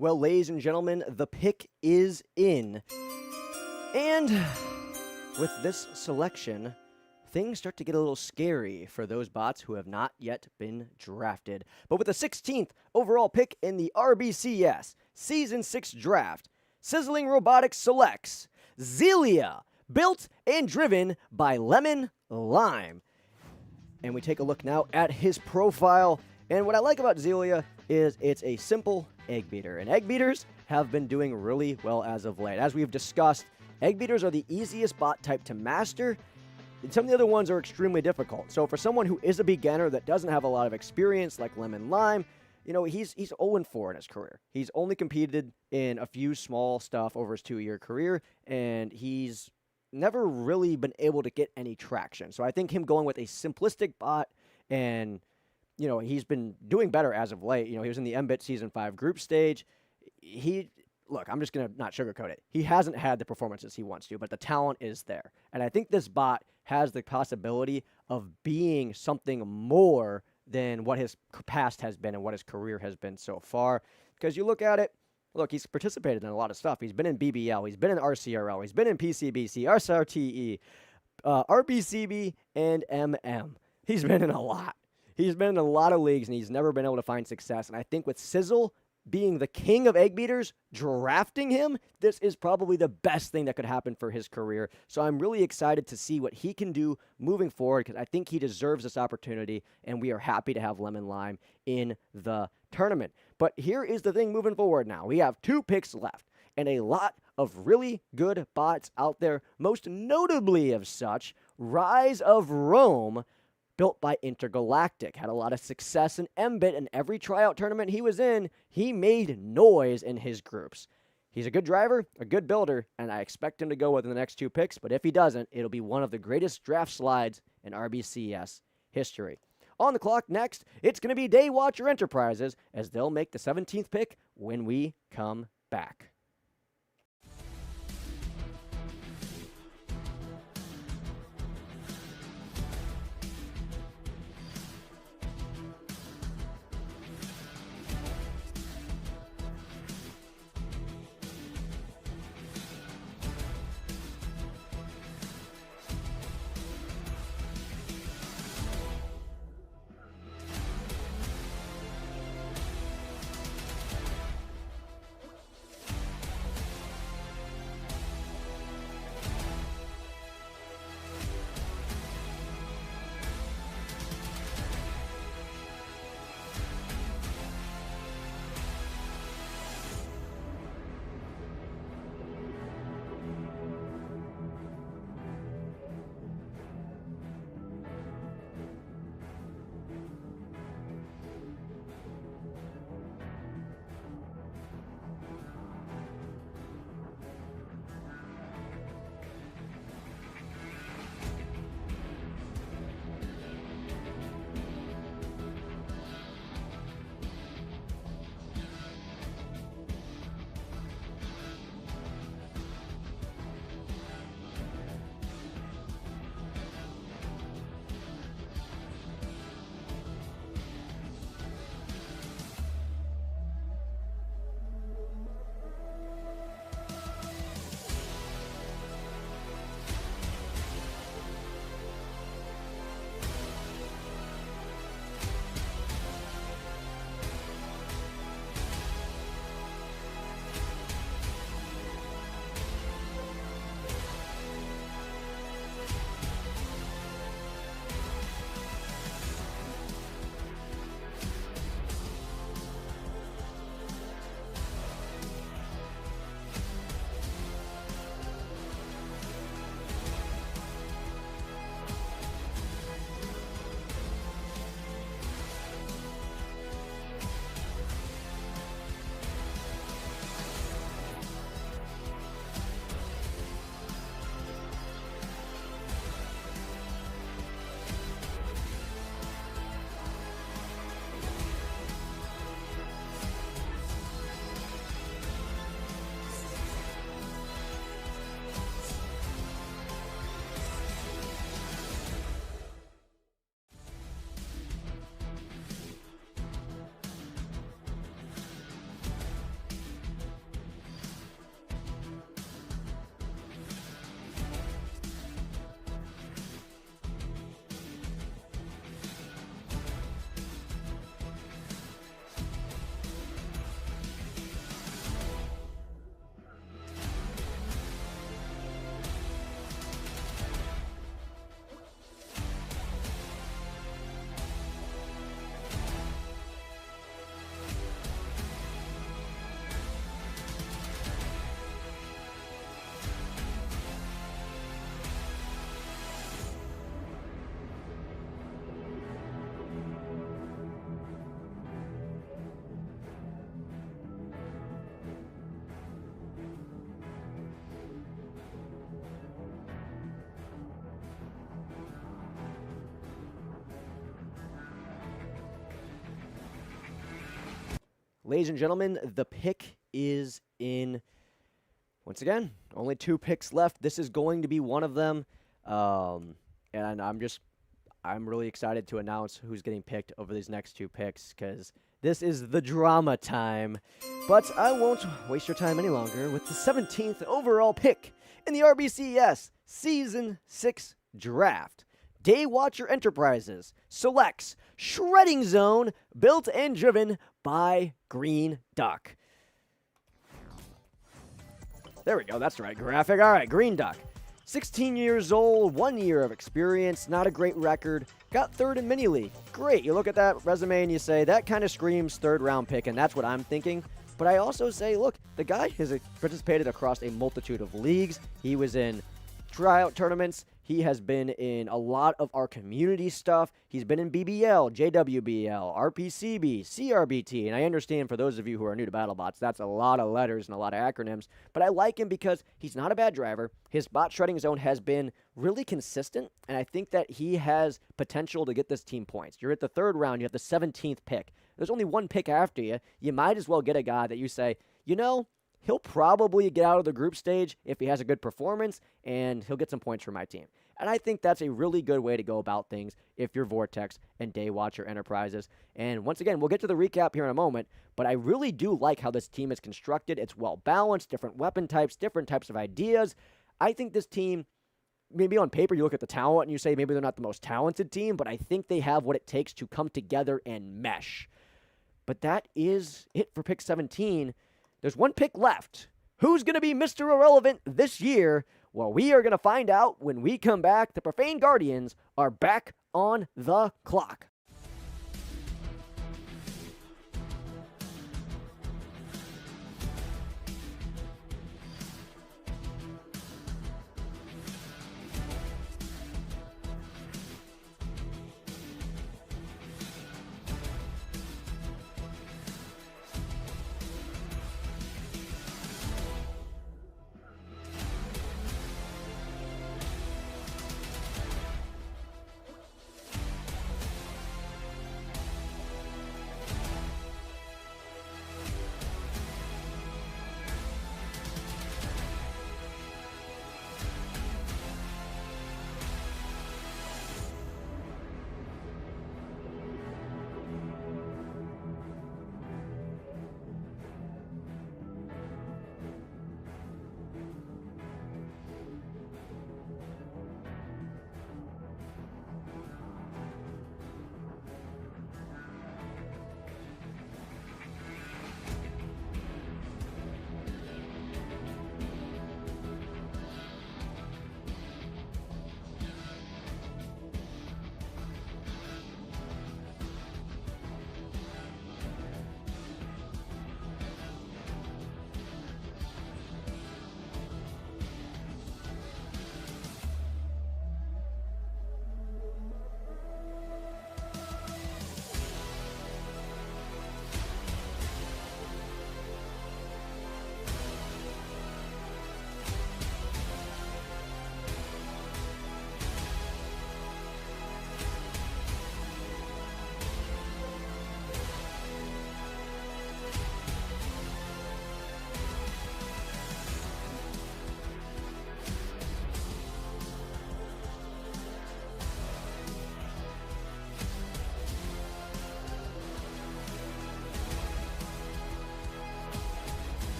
Well, ladies and gentlemen, the pick is in. And with this selection, things start to get a little scary for those bots who have not yet been drafted. But with the 16th overall pick in the RBCS Season 6 draft, Sizzling Robotics selects Zelia, built and driven by Lemon Lime. And we take a look now at his profile. And what I like about Zelia is it's a simple egg beater. And egg beaters have been doing really well as of late. As we've discussed, egg beaters are the easiest bot type to master. And some of the other ones are extremely difficult. So for someone who is a beginner that doesn't have a lot of experience like Lemon Lime, you know, he's 0-4 in his career. He's only competed in a few small stuff over his 2-year career, and he's never really been able to get any traction. So I think him going with a simplistic bot and, you know, he's been doing better as of late. You know, he was in the MBIT Season 5 group stage. Look, I'm just going to not sugarcoat it. He hasn't had the performances he wants to, but the talent is there. And I think this bot has the possibility of being something more than what his past has been and what his career has been so far. Because you look at it, look, he's participated in a lot of stuff. He's been in BBL, he's been in RCRL, he's been in PCBC, RSRTE, RBCB, and MM. He's been in a lot. He's been in a lot of leagues, and he's never been able to find success. And I think with Sizzle being the king of egg beaters, drafting him, this is probably the best thing that could happen for his career. So I'm really excited to see what he can do moving forward because I think he deserves this opportunity, and we are happy to have Lemon Lime in the tournament. But here is the thing moving forward now. We have 2 picks left and a lot of really good bots out there, most notably of such, Rise of Rome, built by Intergalactic. Had a lot of success in MBIT, and every tryout tournament he was in, he made noise in his groups. He's a good driver, a good builder, and I expect him to go within the next 2 picks, but if he doesn't, it'll be one of the greatest draft slides in RBCS history. On the clock next, it's going to be Daywatcher Enterprises, as they'll make the 17th pick when we come back. Ladies and gentlemen, the pick is in. Once again, only 2 picks left. This is going to be one of them. And I'm really excited to announce who's getting picked over these next 2 picks because this is the drama time. But I won't waste your time any longer with the 17th overall pick in the RBCS Season 6 Draft. Daywatcher Enterprises selects Shredding Zone, built and driven by Green Duck. There we go, that's the right graphic. All right, Green Duck. 16 years old, 1 year of experience, not a great record, got 3rd in Mini League. Great, you look at that resume and you say, that kind of screams 3rd round pick, and that's what I'm thinking. But I also say, look, the guy has participated across a multitude of leagues. He was in tryout tournaments. He has been in a lot of our community stuff. He's been in BBL, JWBL, RPCB, CRBT, and I understand for those of you who are new to Battlebots, that's a lot of letters and a lot of acronyms, but I like him because he's not a bad driver. His bot shredding zone has been really consistent, and I think that he has potential to get this team points. You're at the 3rd round, you have the 17th pick. There's only 1 pick after you. You might as well get a guy that you say, you know, he'll probably get out of the group stage if he has a good performance, and he'll get some points for my team. And I think that's a really good way to go about things if you're Vortex and Daywatcher Enterprises. And once again, we'll get to the recap here in a moment, but I really do like how this team is constructed. It's well-balanced, different weapon types, different types of ideas. I think this team, maybe on paper you look at the talent and you say maybe they're not the most talented team, but I think they have what it takes to come together and mesh. But that is it for pick 17. There's 1 pick left. Who's going to be Mr. Irrelevant this year? Well, we are going to find out when we come back. The Profane Guardians are back on the clock.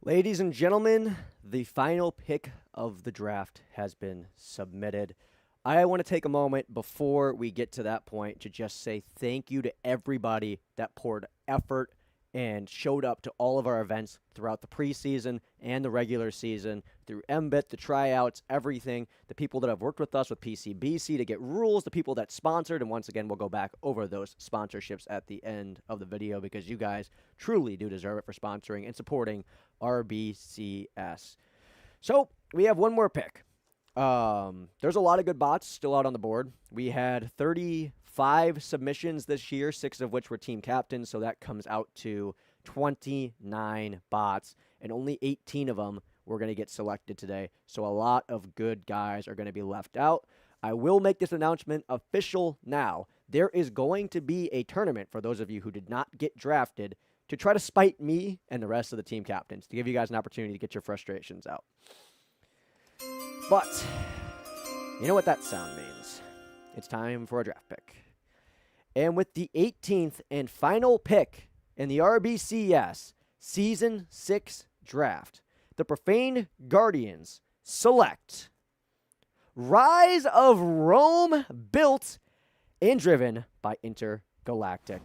Ladies and gentlemen, the final pick of the draft has been submitted. I want to take a moment before we get to that point to just say thank you to everybody that poured effort and showed up to all of our events throughout the preseason and the regular season, through MBIT, the tryouts, everything, the people that have worked with us with PCBC to get rules, the people that sponsored, and once again, we'll go back over those sponsorships at the end of the video because you guys truly do deserve it for sponsoring and supporting RBCS. So, we have one more pick. There's a lot of good bots still out on the board. We had 35 submissions this year, 6 of which were team captains, so that comes out to 29 bots, and only 18 of them were going to get selected today. So a lot of good guys are going to be left out. I will make this announcement official now. There is going to be a tournament for those of you who did not get drafted to try to spite me and the rest of the team captains, to give you guys an opportunity to get your frustrations out. But you know what that sound means. It's time for a draft pick. And with the 18th and final pick in the RBCS Season 6 draft, the Profane Guardians select Rise of Rome, built and driven by Intergalactic.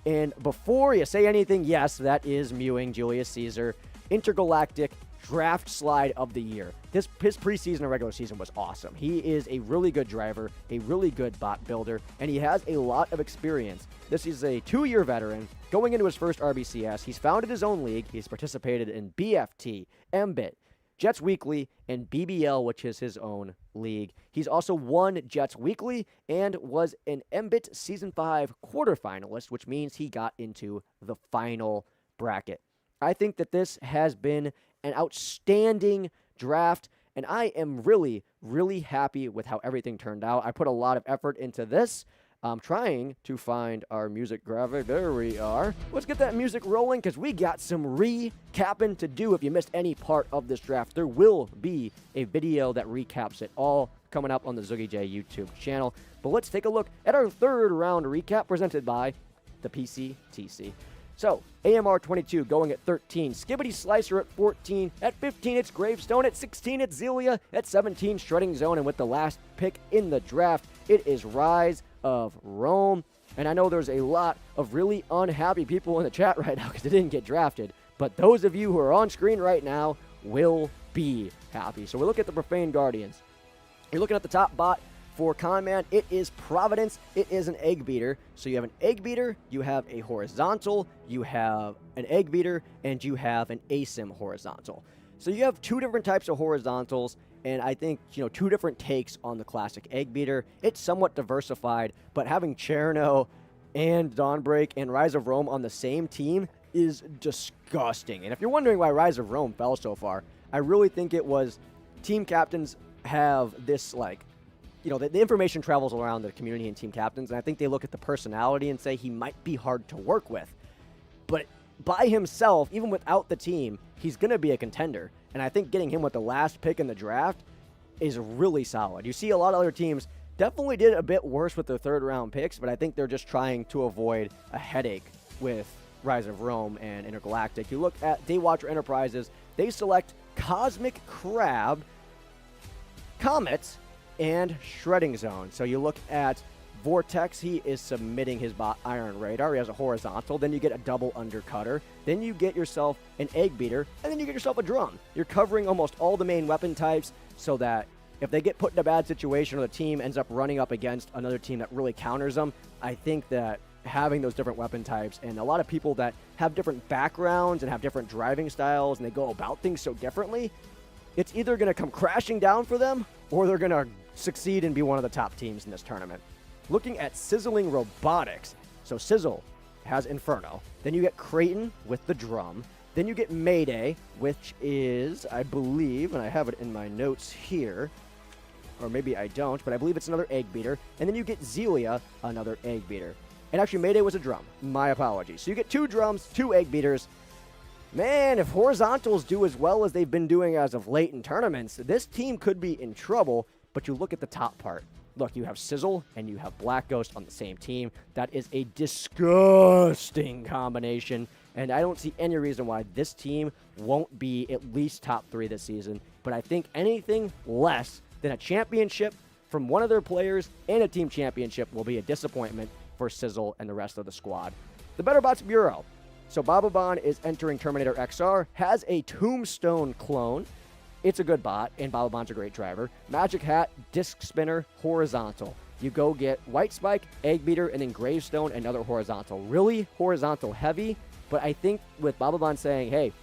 And before you say anything, yes, that is mewing Julius Caesar. Intergalactic draft slide of the year. His preseason and regular season was awesome. He is a really good driver, a really good bot builder, and he has a lot of experience. This is a 2-year veteran going into his first RBCS. He's founded his own league. He's participated in BFT, MBIT, Jets Weekly, and BBL, which is his own league. He's also won Jets Weekly and was an MBIT Season 5 quarterfinalist, which means he got into the final bracket. I think that this has been an outstanding draft, and I am really, really happy with how everything turned out. I put a lot of effort into this. I'm trying to find our music graphic. There we are. Let's get that music rolling because we got some recapping to do. If you missed any part of this draft, there will be a video that recaps it all coming up on the ZuggyJ YouTube channel. But let's take a look at our third round recap presented by the PCTC. So, AMR 22 going at 13, Skibbity Slicer at 14, at 15 it's Gravestone, at 16 it's Zelia, at 17 Shredding Zone, and with the last pick in the draft, it is Rise of Rome. And I know there's a lot of really unhappy people in the chat right now because they didn't get drafted, but those of you who are on screen right now will be happy. So we look at the Profane Guardians. You're looking at the top bot. For Conman, it is Providence. It is an egg beater. So you have an egg beater, you have a horizontal, you have an egg beater, and you have an ASIM horizontal. So you have 2 different types of horizontals, and I think, 2 different takes on the classic egg beater. It's somewhat diversified, but having Cherno and Dawnbreak and Rise of Rome on the same team is disgusting. And if you're wondering why Rise of Rome fell so far, I really think it was team captains have this, the information travels around the community and team captains, and I think they look at the personality and say he might be hard to work with. But by himself, even without the team, he's going to be a contender. And I think getting him with the last pick in the draft is really solid. You see a lot of other teams definitely did a bit worse with their third-round picks, but I think they're just trying to avoid a headache with Rise of Rome and Intergalactic. You look at Daywatcher Enterprises, they select Cosmic Crab, Comet, and Shredding Zone. So you look at Vortex, he is submitting his bot Iron Radar. He has a horizontal. Then you get a double undercutter. Then you get yourself an egg beater. And then you get yourself a drum. You're covering almost all the main weapon types so that if they get put in a bad situation or the team ends up running up against another team that really counters them, I think that having those different weapon types and a lot of people that have different backgrounds and have different driving styles and they go about things so differently, it's either going to come crashing down for them or they're going to succeed and be one of the top teams in this tournament. Looking at Sizzling Robotics, so Sizzle has Inferno. Then you get Creighton with the drum. Then you get Mayday, which is, I believe, and I have it in my notes here, or maybe I don't, but I believe it's another egg beater. And then you get Zelia, another egg beater. And actually, Mayday was a drum. My apologies. So you get 2 drums, 2 egg beaters. Man, if horizontals do as well as they've been doing as of late in tournaments, this team could be in trouble. But you look at the top part. Look, you have Sizzle and you have Black Ghost on the same team. That is a disgusting combination. And I don't see any reason why this team won't be at least top 3 this season. But I think anything less than a championship from one of their players in a team championship will be a disappointment for Sizzle and the rest of the squad. The Battlebots Bureau. So Bababon is entering Terminator XR, has a Tombstone clone. It's a good bot, and Bababon's a great driver. Magic Hat, Disc Spinner, Horizontal. You go get White Spike, Egg Beater, and then Gravestone, another Horizontal. Really horizontal heavy, but I think with Bababon saying, hey,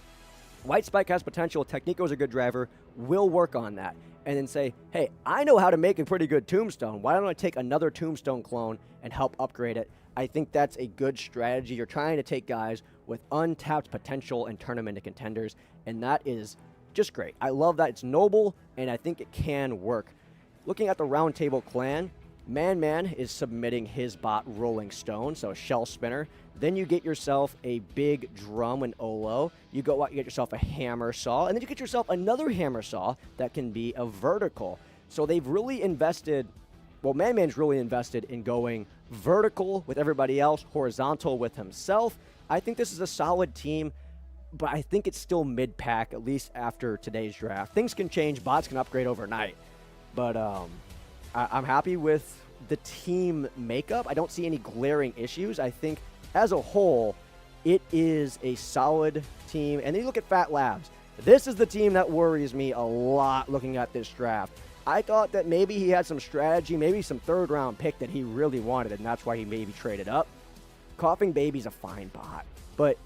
White Spike has potential, Technico's a good driver, we'll work on that. And then say, hey, I know how to make a pretty good Tombstone. Why don't I take another Tombstone clone and help upgrade it? I think that's a good strategy. You're trying to take guys with untapped potential and turn them into contenders, and that is just great. I love that. It's noble, and I think it can work. Looking at the Roundtable clan, Man is submitting his bot Rolling Stone, so a shell spinner. Then you get yourself a big drum and Olo. You go out, you get yourself a hammer saw, and then you get yourself another hammer saw that can be a vertical. So they've really invested, well, Man's really invested in going vertical with everybody else, horizontal with himself. I think this is a solid team, but I think it's still mid-pack, at least after today's draft. Things can change, bots can upgrade overnight, but I'm happy with the team makeup. I don't see any glaring issues. I think as a whole, it is a solid team. And then you look at Fat Labs. This is the team that worries me a lot looking at this draft. I thought that maybe he had some strategy, maybe some third-round pick that he really wanted, and that's why he maybe traded up. Coughing Baby's a fine bot, but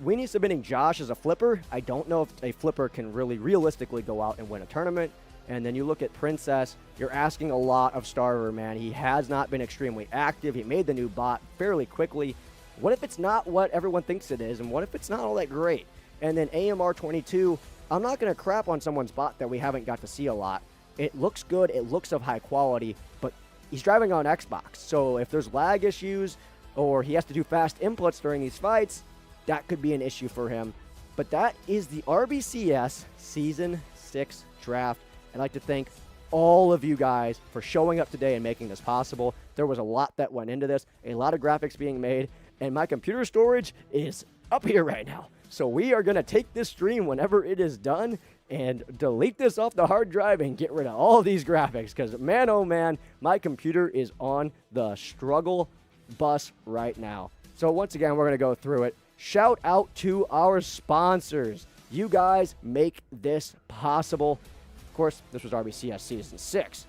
Weenie submitting Josh as a flipper. I don't know if a flipper can really realistically go out and win a tournament. And then you look at Princess, you're asking a lot of Starver, man. He has not been extremely active. He made the new bot fairly quickly. What if it's not what everyone thinks it is? And what if it's not all that great? And then AMR22, I'm not going to crap on someone's bot that we haven't got to see a lot. It looks good. It looks of high quality, but he's driving on Xbox. So if there's lag issues or he has to do fast inputs during these fights, that could be an issue for him. But that is the RBCS Season 6 draft. I'd like to thank all of you guys for showing up today and making this possible. There was a lot that went into this, a lot of graphics being made, and my computer storage is up here right now. So we are going to take this stream whenever it is done and delete this off the hard drive and get rid of all of these graphics because, man, oh man, my computer is on the struggle bus right now. So once again, we're going to go through it. Shout out to our sponsors. You guys make this possible. Of course, this was RBCS Season 6.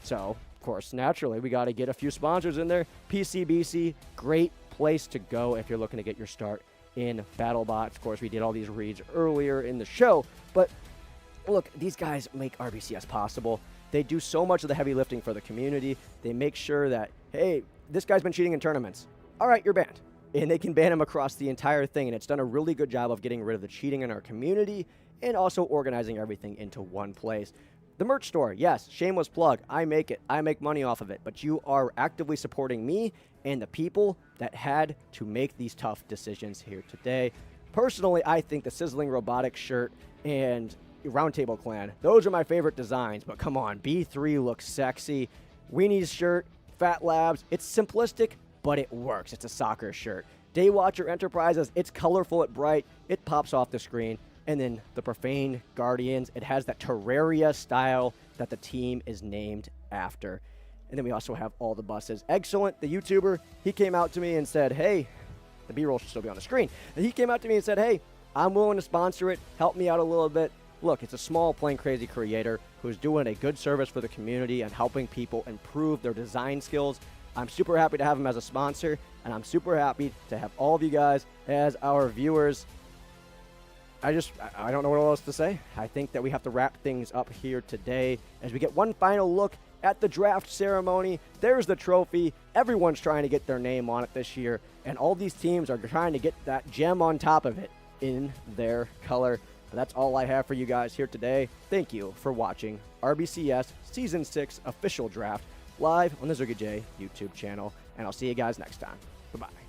So, of course, naturally, we got to get a few sponsors in there. PCBC, great place to go if you're looking to get your start in BattleBots. Of course, we did all these reads earlier in the show. But, look, these guys make RBCS possible. They do so much of the heavy lifting for the community. They make sure that, hey, this guy's been cheating in tournaments. All right, you're banned. And they can ban him across the entire thing. And it's done a really good job of getting rid of the cheating in our community and also organizing everything into one place. The merch store, yes, shameless plug. I make it. I make money off of it. But you are actively supporting me and the people that had to make these tough decisions here today. Personally, I think the Sizzling Robotic shirt and Roundtable Clan, those are my favorite designs. But come on, B3 looks sexy. Weenie's shirt, Fat Labs, it's simplistic, but it works. It's a soccer shirt. Daywatcher Enterprises, it's colorful, it's bright, it pops off the screen. And then the Profane Guardians, it has that Terraria style that the team is named after. And then we also have all the buses. Excellent, the YouTuber, he came out to me and said, hey, the B-roll should still be on the screen. And he came out to me and said, hey, I'm willing to sponsor it. Help me out a little bit. Look, it's a small, plain crazy creator who's doing a good service for the community and helping people improve their design skills. I'm super happy to have him as a sponsor, and I'm super happy to have all of you guys as our viewers. I don't know what else to say. I think that we have to wrap things up here today as we get one final look at the draft ceremony. There's the trophy. Everyone's trying to get their name on it this year, and all these teams are trying to get that gem on top of it in their color. But that's all I have for you guys here today. Thank you for watching RBCS Season 6 Official Draft live on the ZuggyJ YouTube channel, and I'll see you guys next time. Bye-bye.